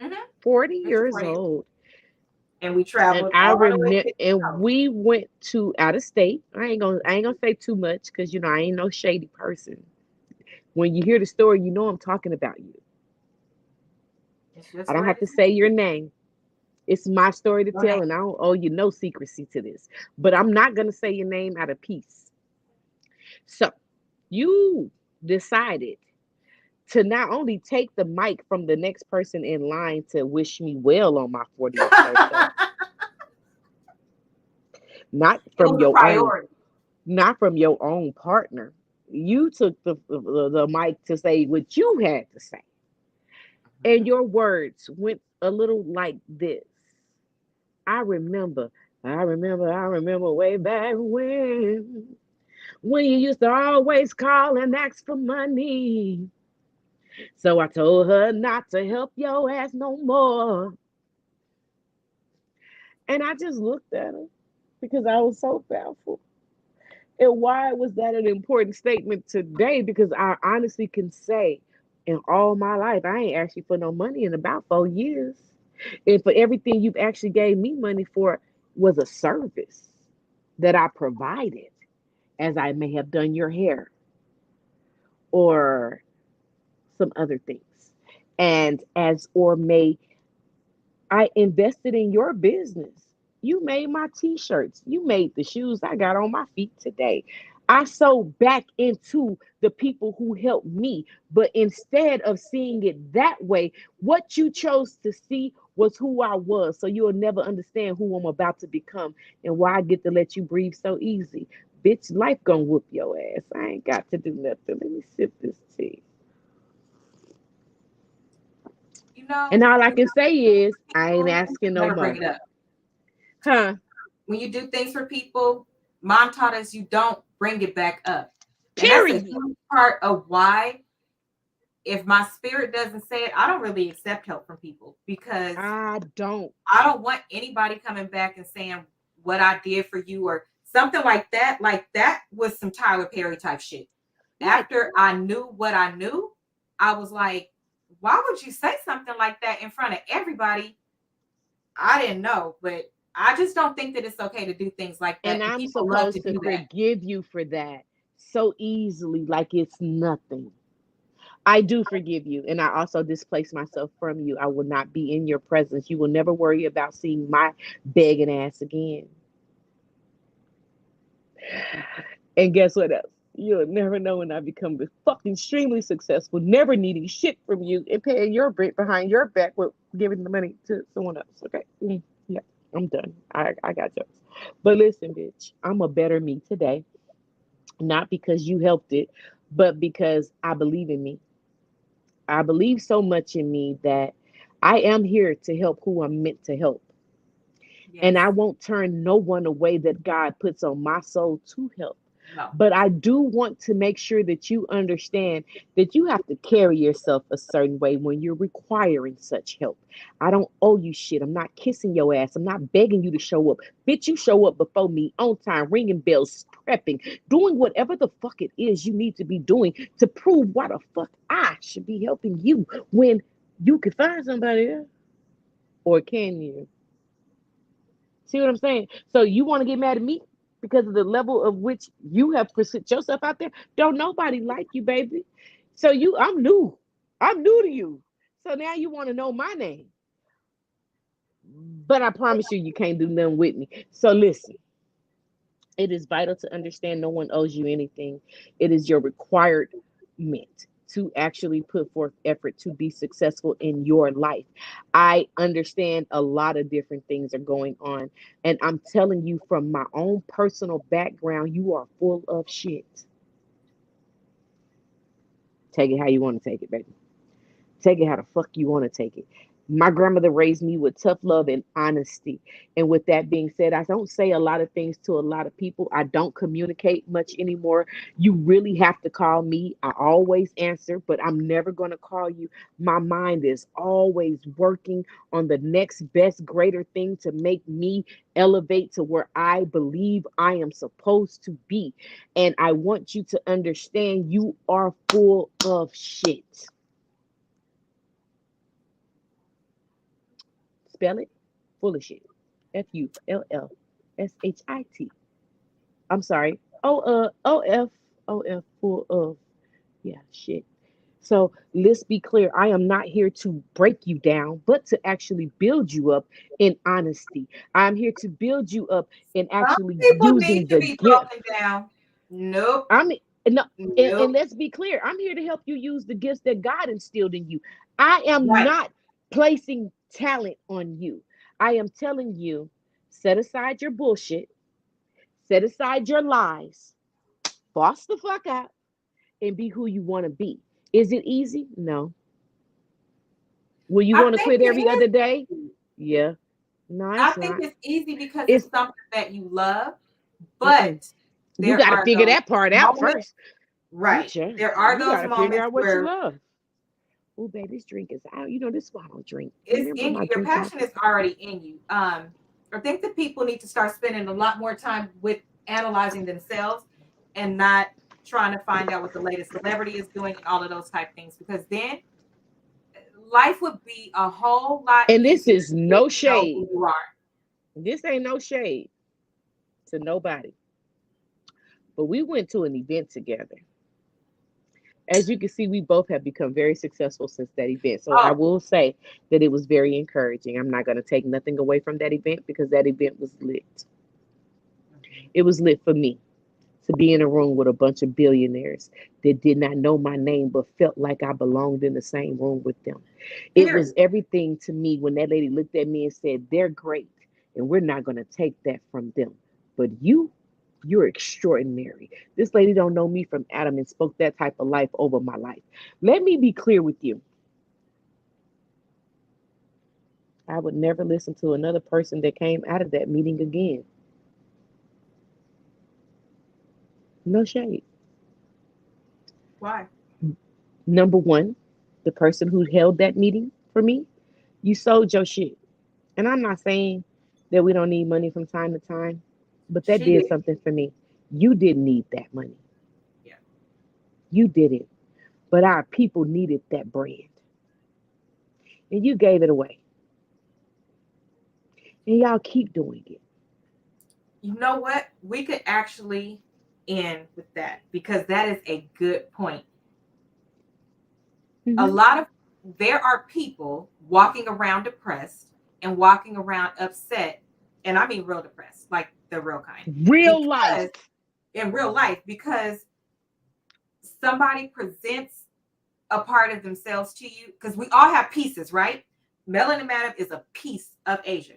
A: Mm-hmm.
B: 40
A: It's a
B: years
A: 40.
B: old.
A: And we
B: And
A: traveled
B: I
A: all the way
B: remember,
A: to
B: and
A: South.
B: we went to out of state. I ain't gonna say too much because I ain't no shady person. When you hear the story, you know I'm talking about you.
A: It's your
B: I don't
A: story
B: have
A: to
B: to
A: tell.
B: say your name. It's my story to
A: Go
B: tell,
A: ahead.
B: and I don't owe you no secrecy to this. But I'm not gonna say your name out of peace. So you decided to not only take the mic from the next person in line to wish me well on my 40th birthday, not
A: It
B: from
A: was a
B: your own,
A: priority.
B: not from your own partner. You took the mic to say what you had to say. And
A: Mhm.
B: your words went a little like this. I remember, I remember way back when you used to always call and ask for money. So I told her not to help your ass no more. And I just looked at her because I was so baffled. And why was that an important statement today? Because I honestly can say in all my life, I ain't asked you for no money in about 4 years. And for everything you've actually gave me money for was a service that I provided, as I may have done your hair or some other things. And as or may I invested in your business. You made my t-shirts. You made the shoes I got on my feet today. I sold back into the people who helped me. But instead of seeing it that way, what you chose to see was who I was. So you'll never understand who I'm about to become and why I get to let you breathe so easy. Bitch, life gonna whoop your ass. I ain't got to do nothing. Let me sip this tea. And all I
A: When you
B: can say
A: do things
B: is,
A: for
B: I ain't
A: people, you
B: asking
A: should
B: no
A: never bring
B: more.
A: it up.
B: Huh?
A: When you do things for people, mom taught us you don't bring it back up. And that's a
B: Period.
A: huge part of why, if my spirit doesn't say it, I don't really accept help from people because
B: I don't.
A: I don't want anybody coming back and saying what I did for you or something like that. Like that was some Tyler Perry type shit.
B: Right.
A: After I knew what I knew, I was like, why would you say something like that in front of everybody? I didn't know, but I just don't think that it's okay to do things like
B: And
A: that. And
B: I'm
A: people love to
B: supposed to
A: do that.
B: forgive you for that so easily, like it's nothing. I do forgive you. And I also displace myself from you. I will not be in your presence. You will never worry about seeing my begging ass again. And guess what else? You'll never know when I become fucking extremely successful, never needing shit from you and paying your rent behind your back with giving the money to someone else. Okay. Yeah, I'm done. I got jokes. But listen, bitch, I'm a better me today. Not because you helped it, but because I believe in me. I believe so much in me that I am here to help who I'm meant to help. And I
A: Yes.
B: won't turn no one away that God puts on my soul to help.
A: No.
B: But I do want to make sure that you understand that you have to carry yourself a certain way when you're requiring such help. I don't owe you shit. I'm not kissing your ass. I'm not begging you to show up. Bitch, you show up before me on time, ringing bells, prepping, doing whatever the fuck it is you need to be doing to prove why the fuck I should be helping you when you could find somebody else. Or can you? See what I'm saying? So you want to get mad at me because of the level of which you have present yourself out there? Don't nobody like you, baby. So I'm new. I'm new to you. So now you want to know my name. But I promise you, you can't do nothing with me. So listen, it is vital to understand no one owes you anything. It is your requirement to actually put forth effort to be successful in your life. I understand a lot of different things are going on. And I'm telling you from my own personal background, you are full of shit. Take it how you want to take it, baby. Take it how the fuck you want to take it. My grandmother raised me with tough love and honesty. And with that being said, I don't say a lot of things to a lot of people. I don't communicate much anymore. You really have to call me. I always answer, but I'm never going to call you. My mind is always working on the next best, greater thing to make me elevate to where I believe I am supposed to be. And I want you to understand you are full of shit. Spell it. Full of shit. Fullshit. I'm sorry. Full of. Yeah, shit. So let's be clear. I am not here to break you down, but to actually build you up in honesty. I'm here to build you up in
A: Some
B: actually
A: people need
B: using
A: to
B: the
A: be
B: gift.
A: broken down. Nope.
B: I'm no, and
A: Nope.
B: let's be clear. I'm here to help you use the gifts that God instilled in you. I am
A: Right.
B: not placing talent on you. I am telling you, set aside your bullshit, set aside your lies, boss the fuck out, and be who you want to be. Is it easy? No. Will you
A: I
B: want to
A: think
B: quit
A: it
B: every other
A: is
B: day?
A: easy.
B: Yeah. No,
A: I
B: it's
A: think
B: not.
A: it's easy because
B: It's
A: it's something that you love,
B: mm-mm.
A: but
B: You
A: there
B: got to
A: are
B: figure
A: those
B: that part out
A: moments,
B: first.
A: right?
B: Ooh-cha.
A: There are
B: You got
A: those
B: to figure
A: moments
B: out what you
A: where
B: love. Oh, baby, this drink is out. You know, this is why I don't drink.
A: it's
B: Remember
A: in you.
B: my
A: Your
B: drink
A: passion
B: habit?
A: is already in you. I think that people need to start spending a lot more time with analyzing themselves and not trying to find out what the latest celebrity is doing and all of those type things, because then life would be a whole lot
B: And this
A: easier
B: is
A: if
B: no
A: you know who
B: shade.
A: you are.
B: This ain't no shade to nobody. But we went to an event together. As you can see, we both have become very successful since that event. So I
A: Oh,
B: will say that it was very encouraging. I'm not going to take nothing away from that event because that event was lit.
A: mhm.
B: It was lit for me to be in a room with a bunch of billionaires that did not know my name but felt like I belonged in the same room with them. It was
A: Period.
B: everything to me when that lady looked at me and said, "They're great, and we're not going to take that from them. But you're extraordinary." This lady don't know me from Adam and spoke that type of life over my life. Let me be clear with you. I would never listen to another person that came out of that meeting again. No shade.
A: Why?
B: Number one, the person who held that meeting for me, you sold your shit. And I'm not saying that we don't need money from time to time, but that
A: She
B: did
A: did.
B: something for me. You didn't need that money.
A: Yeah.
B: You did it. But our people needed that brand. And you gave it away. And y'all keep doing it.
A: You know what? We could actually end with that because that is a good point. A
B: Hmm.
A: lot of There are people walking around depressed and walking around upset, and I mean real depressed, like the real kind,
B: Real life.
A: because in real life, because somebody presents a part of themselves to you, because we all have pieces, right? Melanin Madam is a piece of Asia.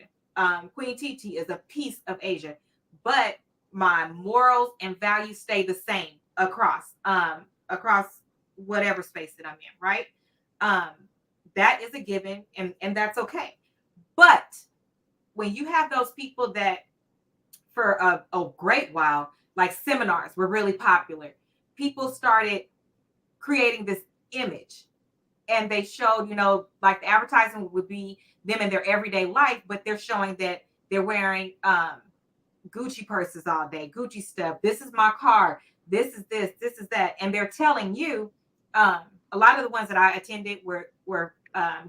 A: Queen TT is a piece of Asia, but my morals and values stay the same across whatever space that I'm in, right? Um, that is a given, and that's okay. But when you have those people that for a great while, like seminars were really popular, people started creating this image and they showed, like the advertising would be them in their everyday life, but they're showing that they're wearing Gucci purses all day, Gucci stuff. This is my car. This is that. And they're telling you, um, a lot of the ones that I attended were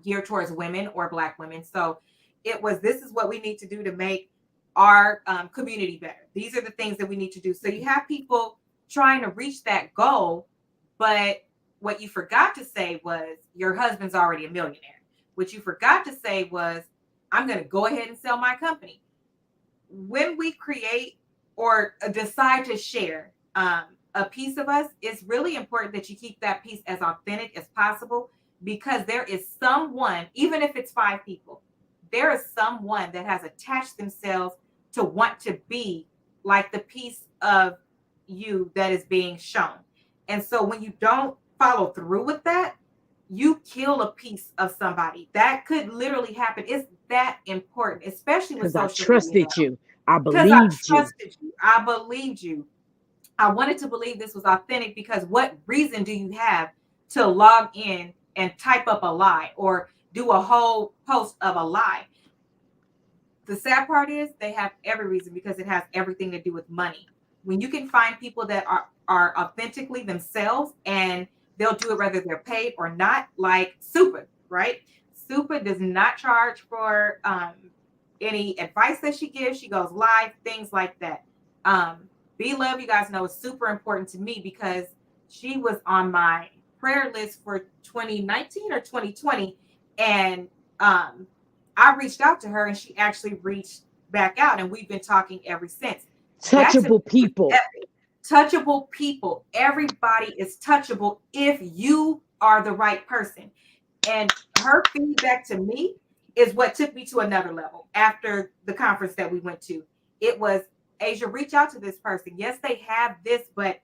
A: geared towards women or Black women. So it was, this is what we need to do to make our community better. These are the things that we need to do. So you have people trying to reach that goal, but what you forgot to say was your husband's already a millionaire. What you forgot to say was, I'm going to go ahead and sell my company. When we create or decide to share a piece of us, it's really important that you keep that piece as authentic as possible, because there is someone, even if it's 5 people, there is someone that has attached themselves to want to be like the piece of you that is being shown. And so when you don't follow through with that, you kill a piece of somebody. That could literally happen. It's that important, especially with
B: Because I
A: social media
B: trusted
A: now.
B: you. I
A: Because I
B: believed you.
A: trusted you. I believed you. I wanted to believe this was authentic, because what reason do you have to log in and type up a lie or do a whole post of a lie? The sad part is they have every reason, because it has everything to do with money. When you can find people that are authentically themselves, and they'll do it whether they're paid or not, like Super, right? Super does not charge for any advice that she gives. She goes live, things like that. Be Love, you guys know, is super important to me because she was on my prayer list for 2019 or 2020, and um, I reached out to her and she actually reached back out, and we've been talking ever since. That to me
B: Touchable
A: was
B: people.
A: epic. Touchable people. Everybody is touchable if you are the right person. And her feedback to me is what took me to another level after the conference that we went to. It was, Asia, reach out to this person. Yes, they have this, but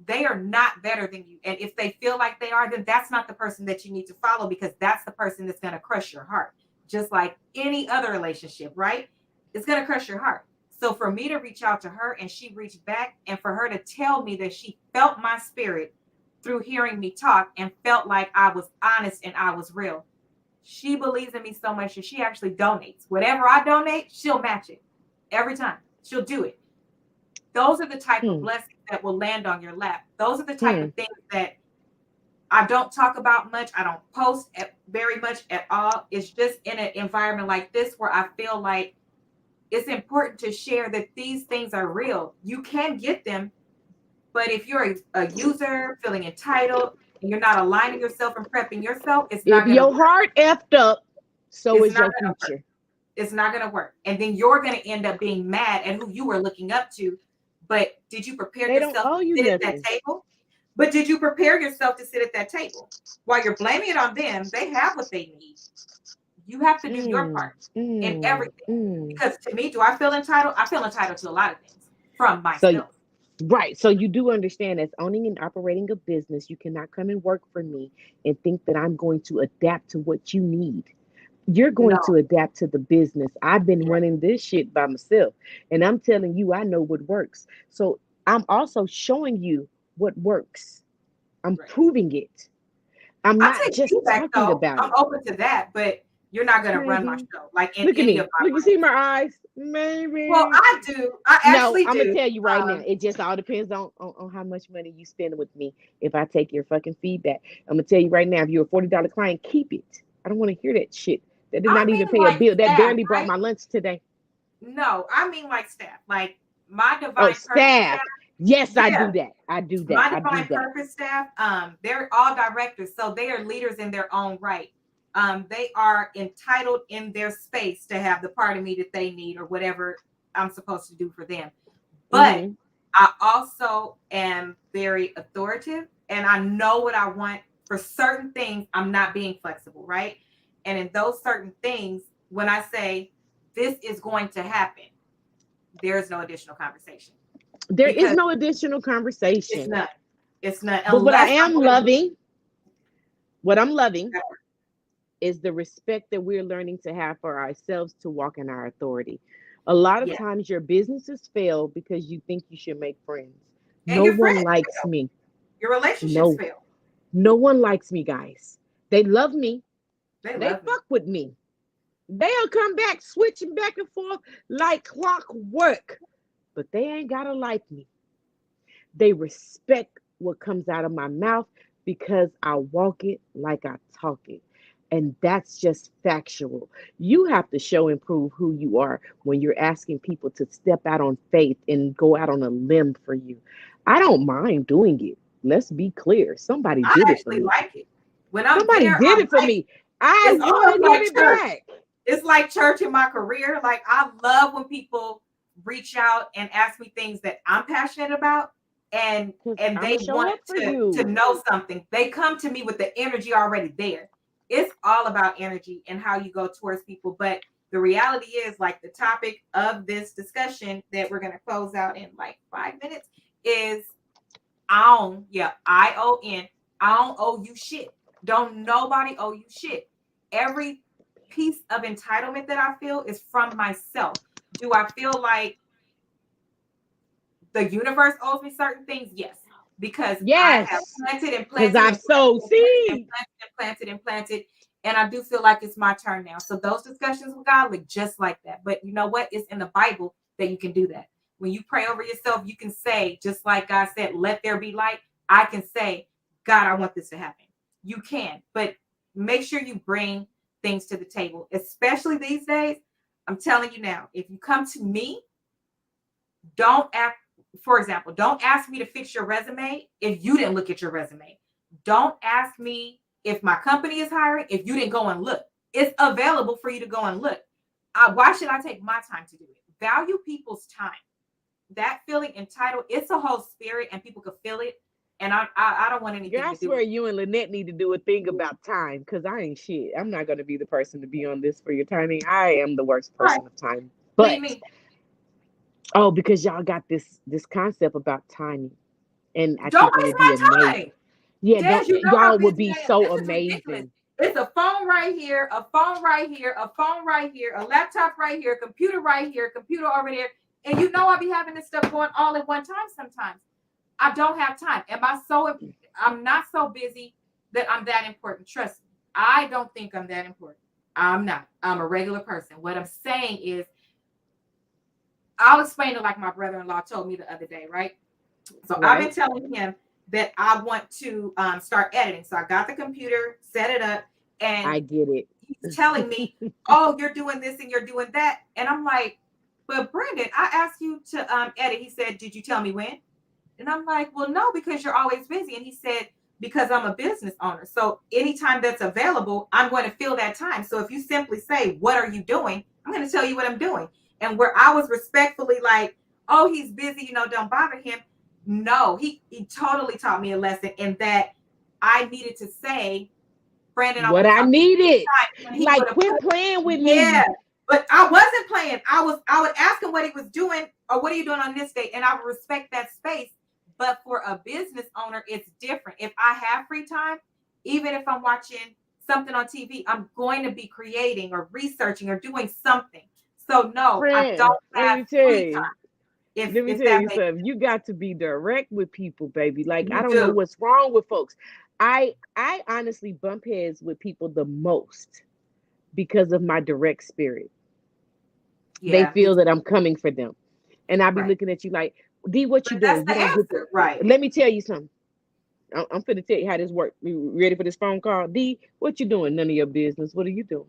A: they are not better than you. And if they feel like they are, then that's not the person that you need to follow, because that's the person that's going to crush your heart. Just like any other relationship, right? It's going to crush your heart. So for me to reach out to her and she reached back, and for her to tell me that she felt my spirit through hearing me talk and felt like I was honest and I was real. She believes in me so much that she actually donates. Whatever I donate, she'll match it every time. She'll do it. Those are the type of
B: Hmm.
A: blessings that will land on your lap. Those are the type
B: Hmm.
A: of things that I don't talk about much. I don't post very much at all. It's just in an environment like this where I feel like it's important to share that these things are real. You can get them, but if you're a user feeling entitled and you're not aligning yourself and prepping yourself, it's
B: If
A: not going to
B: your
A: work.
B: heart effed up, so
A: It's
B: is
A: not
B: your
A: going to work.
B: future.
A: It's not going to work. And then you're going to end up being mad at who you were looking up to. But did you prepare
B: They don't
A: yourself
B: owe
A: to
B: you
A: sit at that
B: nothing.
A: table? But did you prepare yourself to sit at that table? While you're blaming it on them, they have what they need. You have to do your
B: Mm,
A: part in
B: mm,
A: everything.
B: mm.
A: Because to me, do I feel entitled? I feel entitled to a lot of things from
B: So,
A: myself.
B: right. So you do understand, as owning and operating a business, you cannot come and work for me and think that I'm going to adapt to what you need. You're going
A: No.
B: to adapt to the business. I've been
A: Yeah.
B: running this shit by myself, and I'm telling you, I know what works. So I'm also showing you what works. I'm
A: Right.
B: proving it. I'm
A: I
B: not
A: take
B: just
A: feedback
B: talking
A: though.
B: about
A: I'm
B: it.
A: open to that, but you're not gonna run my
B: Maybe.
A: show like in
B: Look at
A: any of
B: me.
A: my
B: Look, you see
A: ways.
B: my eyes?
A: Well,
B: Maybe.
A: I do. I
B: No,
A: actually
B: I'm gonna
A: do.
B: tell you right now.
A: Um,
B: It just all depends on how much money you spend with me. If I take your fucking feedback, I'm gonna tell you right now. If you're a $40 client, keep it. I don't want to hear that shit. That did
A: I
B: not even
A: mean
B: pay a
A: like
B: bill. That
A: staff,
B: barely brought
A: right?
B: my lunch today.
A: No, I mean like staff. Like my
B: Oh,
A: divine purpose staff.
B: staff. Yes, I
A: Yeah,
B: do that. I do that.
A: my
B: I do
A: divine
B: that.
A: purpose staff. They're all directors, so they are leaders in their own right. They are entitled in their space to have the part of me that they need or whatever I'm supposed to do for them. But
B: Mm-hmm.
A: I also am very authoritative and I know what I want for certain things. I'm not being flexible, right? And in those certain things, when I say this is going to happen, there is no additional conversation
B: There is
A: because
B: no additional
A: it's
B: conversation.
A: none. It's none
B: But what I
A: unless I'm
B: am
A: going to do.
B: loving, What I'm loving is the respect that we're learning to have for ourselves to walk in our authority. A lot of
A: Yeah.
B: times your businesses fail because you think you should make friends.
A: And
B: No
A: your
B: one
A: friends
B: likes
A: fail.
B: me.
A: Your relationships
B: No,
A: fail.
B: no one likes me, guys. They love me.
A: They
B: They
A: love me.
B: fuck with me. They'll come back switching back and forth like clockwork, but they ain't gotta like me. They respect what comes out of my mouth because I walk it like I talk it. And that's just factual. You have to show and prove who you are when you're asking people to step out on faith and go out on a limb for you. I don't mind doing it. Let's be clear. Somebody
A: I
B: did it for
A: actually
B: me.
A: like it. When I'm
B: Somebody
A: there,
B: did
A: I
B: it for
A: like
B: me. I
A: it's
B: want to
A: almost
B: give
A: like
B: it
A: church.
B: back.
A: It's like church in my career. Like I love when people reach out and ask me things that I'm passionate about and
B: Because I'm
A: they
B: going to show
A: want
B: up for
A: to
B: you.
A: know something. They come to me with the energy already there. It's all about energy and how you go towards people. But the reality is like the topic of this discussion that we're going to close out in like 5 minutes is I yeah, ION. I don't owe you shit. Don't nobody owe you shit. Every piece of entitlement that I feel is from myself. Do I feel like the universe owes me certain things? Yes, because I have
B: Yes.
A: planted and
B: Because
A: planted
B: I've
A: and planted
B: sowed
A: and planted and
B: seed.
A: planted and planted and planted. And I do feel like it's my turn now. So those discussions with God look just like that. But you know what? It's in the Bible that you can do that. When you pray over yourself, you can say, just like God said, let there be light. I can say, God, I want this to happen. You can, but make sure you bring things to the table, especially these days. I'm telling you now, if you come to me, don't act, for example, don't ask me to fix your resume if you didn't look at your resume. Don't ask me if my company is hiring if you didn't go and look. It's available for you to go and look. Why should I take my time to do it? Value people's time. That feeling entitled, it's a whole spirit and people can feel it. And I don't want
B: Girl,
A: anything
B: I
A: to do
B: swear
A: with
B: you and Lynette need to do a thing about time because I ain't shit. I'm not going to be the person to be on this for your timing. I am the worst
A: Right.
B: person of time.
A: What do you
B: But,
A: mean?
B: oh, because y'all got this concept about timing. And I
A: Don't
B: think it
A: waste
B: would be
A: my
B: amazing.
A: time.
B: Yeah,
A: Des,
B: don't
A: you know how
B: y'all would
A: busy
B: be
A: I am.
B: so
A: This is ridiculous.
B: amazing.
A: It's a phone right here, a phone right here, a phone right here, a laptop right here, a computer right here, a computer over there. And you know I'll be having this stuff going all at one time sometimes. I don't have time. I'm not so busy that I'm that important. Trust me. I don't think I'm that important. I'm not. I'm a regular person. What I'm saying is, I'll explain it like my brother-in-law told me the other day, right? So I've been
B: Right?
A: telling him that I want to start editing. So I got the computer, set it up, and
B: I get it.
A: he's telling me, "Oh, you're doing this and you're doing that," and I'm like, "But Brandon, I asked you to edit." He said, "Did you tell me when?" And I'm like, "Well, no, because you're always busy." And he said, "Because I'm a business owner. So anytime that's available, I'm going to fill that time. So if you simply say, 'What are you doing?' I'm going to tell you what I'm doing." And where I was respectfully like, "Oh, he's busy, don't bother him." No, he totally taught me a lesson in that I needed to say, "Brandon, I
B: What
A: want to
B: I
A: talk to you
B: needed.
A: this time." And he
B: Like,
A: would have
B: quit
A: put,
B: playing with
A: yeah.
B: me.
A: But I wasn't playing. I would ask him what he was doing or what are you doing on this day? And I would respect that space. But for a business owner, it's different. If I have free time, even if I'm watching something on TV, I'm going to be creating or researching or doing something. So no, I
B: Friend,
A: don't have free time.
B: let me
A: If
B: tell
A: that
B: you
A: makes
B: something. You got to be direct with people, baby. Like, I
A: you
B: don't know
A: do.
B: what's wrong with folks. I honestly bump heads with people the most because of my direct spirit. They
A: Yeah,
B: feel that I'm coming for them. And I'll be
A: right.
B: looking at you like, D, what
A: But
B: you
A: that's
B: doing?
A: the
B: You don't get the.
A: answer, right?
B: Let me tell you something. I'm finna tell you how this works. You ready for this phone call? D, what you doing? None of your business. What are you doing?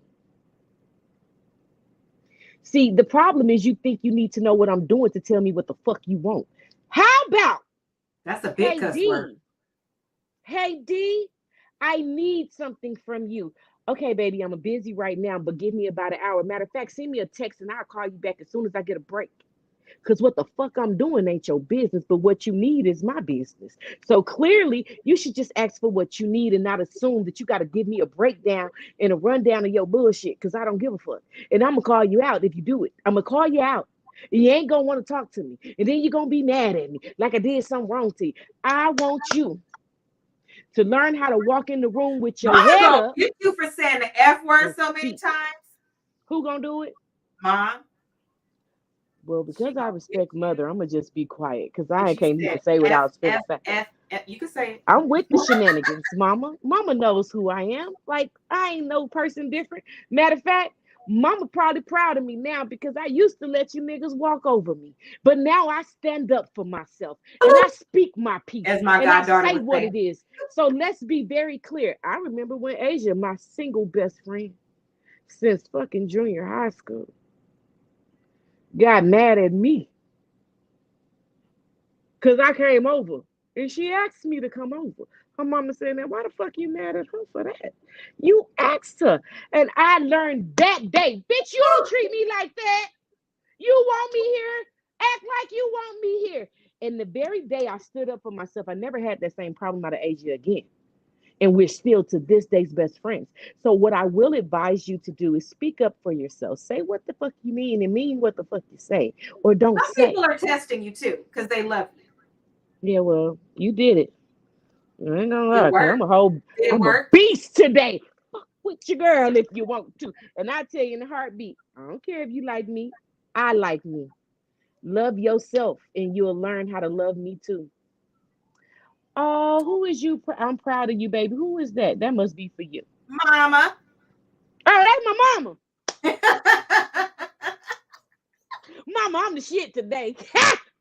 B: See, the problem is you think you need to know what I'm doing to tell me what the fuck you want. How about,
A: That's a big
B: hey
A: cuss word.
B: D, hey D, I need something from you. Okay, baby, I'm busy right now, but give me about an hour. Matter of fact, send me a text and I'll call you back as soon as I get a break. Because what the fuck I'm doing ain't your business, but what you need is my business. So clearly, you should just ask for what you need and not assume that you got to give me a breakdown and a rundown of your bullshit because I don't give a fuck. And I'm going to call you out if you do it. I'm going to call you out. You ain't going to want to talk to me. And then you're going to be mad at me like I did something wrong to you. I want you To learn how to walk in the room with your
A: Mama
B: head
A: gonna
B: up
A: get you for saying the F word
B: and
A: so many
B: feet.
A: times.
B: Who gonna do it?
A: Mom,
B: Well,
A: she
B: because I
A: gonna get
B: respect
A: you.
B: mother, I'm gonna just be quiet because I
A: Cause you
B: can't even
A: said
B: say what I
A: F
B: was finna
A: F
B: say.
A: F F. You can say it.
B: I'm with the shenanigans, mama. Mama knows who I am. Like, I ain't no person different. Matter of fact, mama probably proud of me now because I used to let you niggas walk over me. But now I stand up for myself and I speak my piece
A: As my
B: and I
A: goddaughter
B: say
A: would
B: what
A: say.
B: it is. So let's be very clear. I remember when Asia, my single best friend since fucking junior high school, got mad at me because I came over and she asked me to come over. Her mama said, "Now, why the fuck you mad at her for that? You asked her." And I learned that day, bitch, you don't treat me like that. You want me here? Act like you want me here. And the very day I stood up for myself, I never had that same problem out of Asia again. And we're still to this day's best friends. So, what I will advise you to do is speak up for yourself. Say what the fuck you mean and mean what the fuck you say, or don't
A: Some people
B: say.
A: are testing you too because they love you.
B: Yeah, well, you did it. I ain't gonna
A: It
B: lie, cause
A: worked. Did it
B: I'm a
A: work?
B: beast today. Fuck with your girl if you want to. And I tell you in a heartbeat, I don't care if you like me. I like me. Love yourself and you'll learn how to love me too. Oh, who is you? I'm proud of you, baby. Who is that? That must be for you.
A: Mama.
B: Oh, that's my mama.
A: I
B: Mama, I'm the shit today.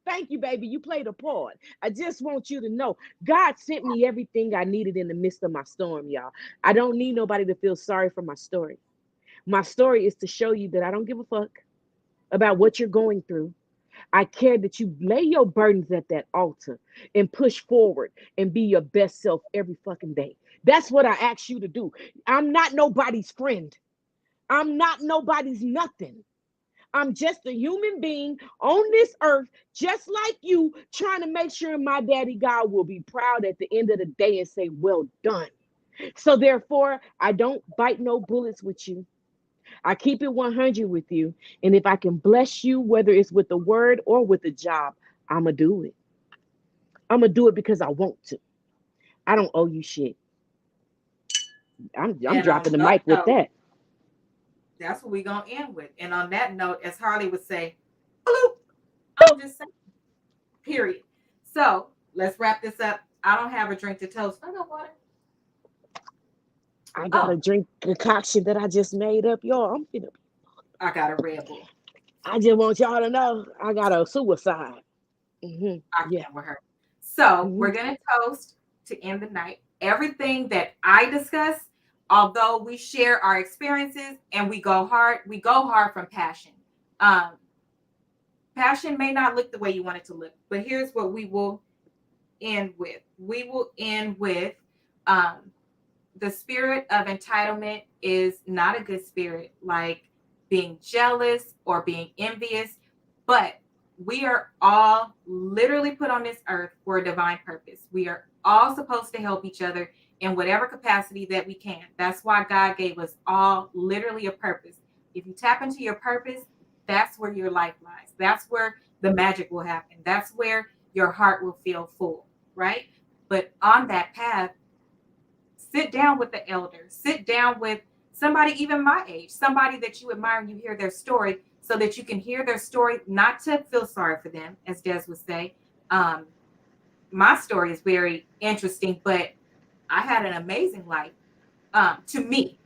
B: Thank you, baby. You played a part. I just want you to know God sent me everything I needed in the midst of my storm, y'all. I don't need nobody to feel sorry for my story. My story is to show you that I don't give a fuck about what you're going through. I care that you lay your burdens at that altar and push forward and be your best self every fucking day. That's what I ask you to do. I'm not nobody's friend. I'm not nobody's nothing. I'm just a human being on this earth, just like you, trying to make sure my daddy God will be proud at the end of the day and say, "Well done." So, therefore, I don't bite no bullets with you. I keep it 100 with you. And if I can bless you, whether it's with a word or with a job, I'm going to do it. I'm going to do it because I want to. I don't owe you shit. I'm
A: and
B: dropping
A: on
B: the
A: that
B: mic with
A: note,
B: that.
A: that's what we're gonna end with. And on that note, as Harley would say, bloop, I'm just saying, period. So let's wrap this up. I don't have a drink to toast. I got water.
B: I got
A: Oh,
B: a drink concoction that I just made up, y'all.
A: I got a Red Bull.
B: I just want y'all to know I got a suicide.
A: I
B: Yeah.
A: can't with her. So
B: hmm
A: we're gonna toast to end the night. Everything that I discuss, although we share our experiences and we go hard from passion. Um, Passion may not look the way you want it to look, but here's what we will end with. We will end with um, the spirit of entitlement is not a good spirit, like being jealous or being envious, but we are all literally put on this earth for a divine purpose. We are all supposed to help each other in whatever capacity that we can. That's why God gave us all literally a purpose. If you tap into your purpose, that's where your life lies. That's where the magic will happen. That's where your heart will feel full, right? But on that path, sit down with the elders, sit down with somebody even my age, somebody that you admire and you hear their story so that you can hear their story, not to feel sorry for them, as Des would say. Um, my story is very interesting, but I had an amazing life to me.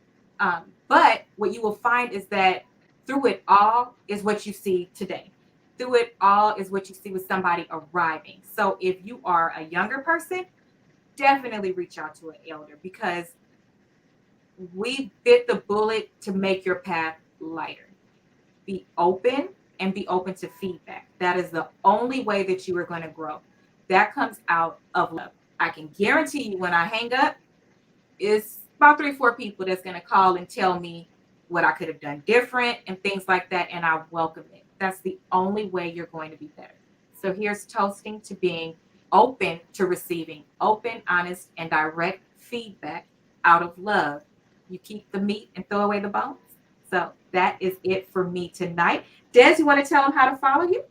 A: But what you will find is that through it all is what you see today. Through it all is what you see with somebody arriving. So if you are a younger person, definitely reach out to an elder because we bit the bullet to make your path lighter. Be open and be open to feedback. That is the only way that you are going to grow. That comes out of love. I can guarantee you when I hang up, it's about 3 or 4 people that's going to call and tell me what I could have done different and things like that. And I welcome it. That's the only way you're going to be better. So here's toasting to being open to receiving open, honest, and direct feedback out of love. You keep the meat and throw away the bones. So that is it for me tonight. Des, you want to tell them how to follow you?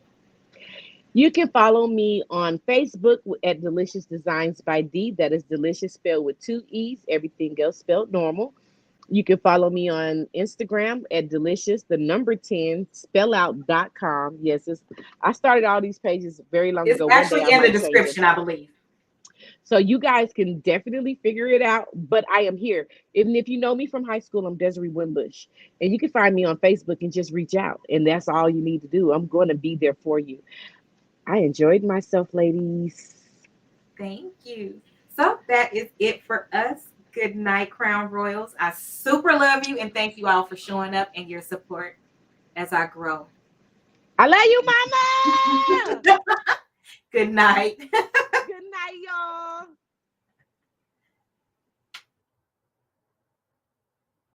B: You can follow me on Facebook at Delicious Designs by D. That is delicious spelled with two E's, everything else spelled normal. You can follow me on Instagram at delicious, the number 10, spellout.com. Yes, I started all these pages very long
A: It's
B: ago. One day
A: actually
B: I
A: in the
B: might change them.
A: description, I believe.
B: So you guys can definitely figure it out. But I am here. Even if you know me from high school, I'm Desiree Wimbush. And you can find me on Facebook and just reach out. And that's all you need to do. I'm going to be there for you. I enjoyed myself, ladies.
A: Thank you. So that is it for us. Good night, Crown Royals. I super love you and thank you all for showing up and your support as I grow.
B: I love you, mama.
A: Good night.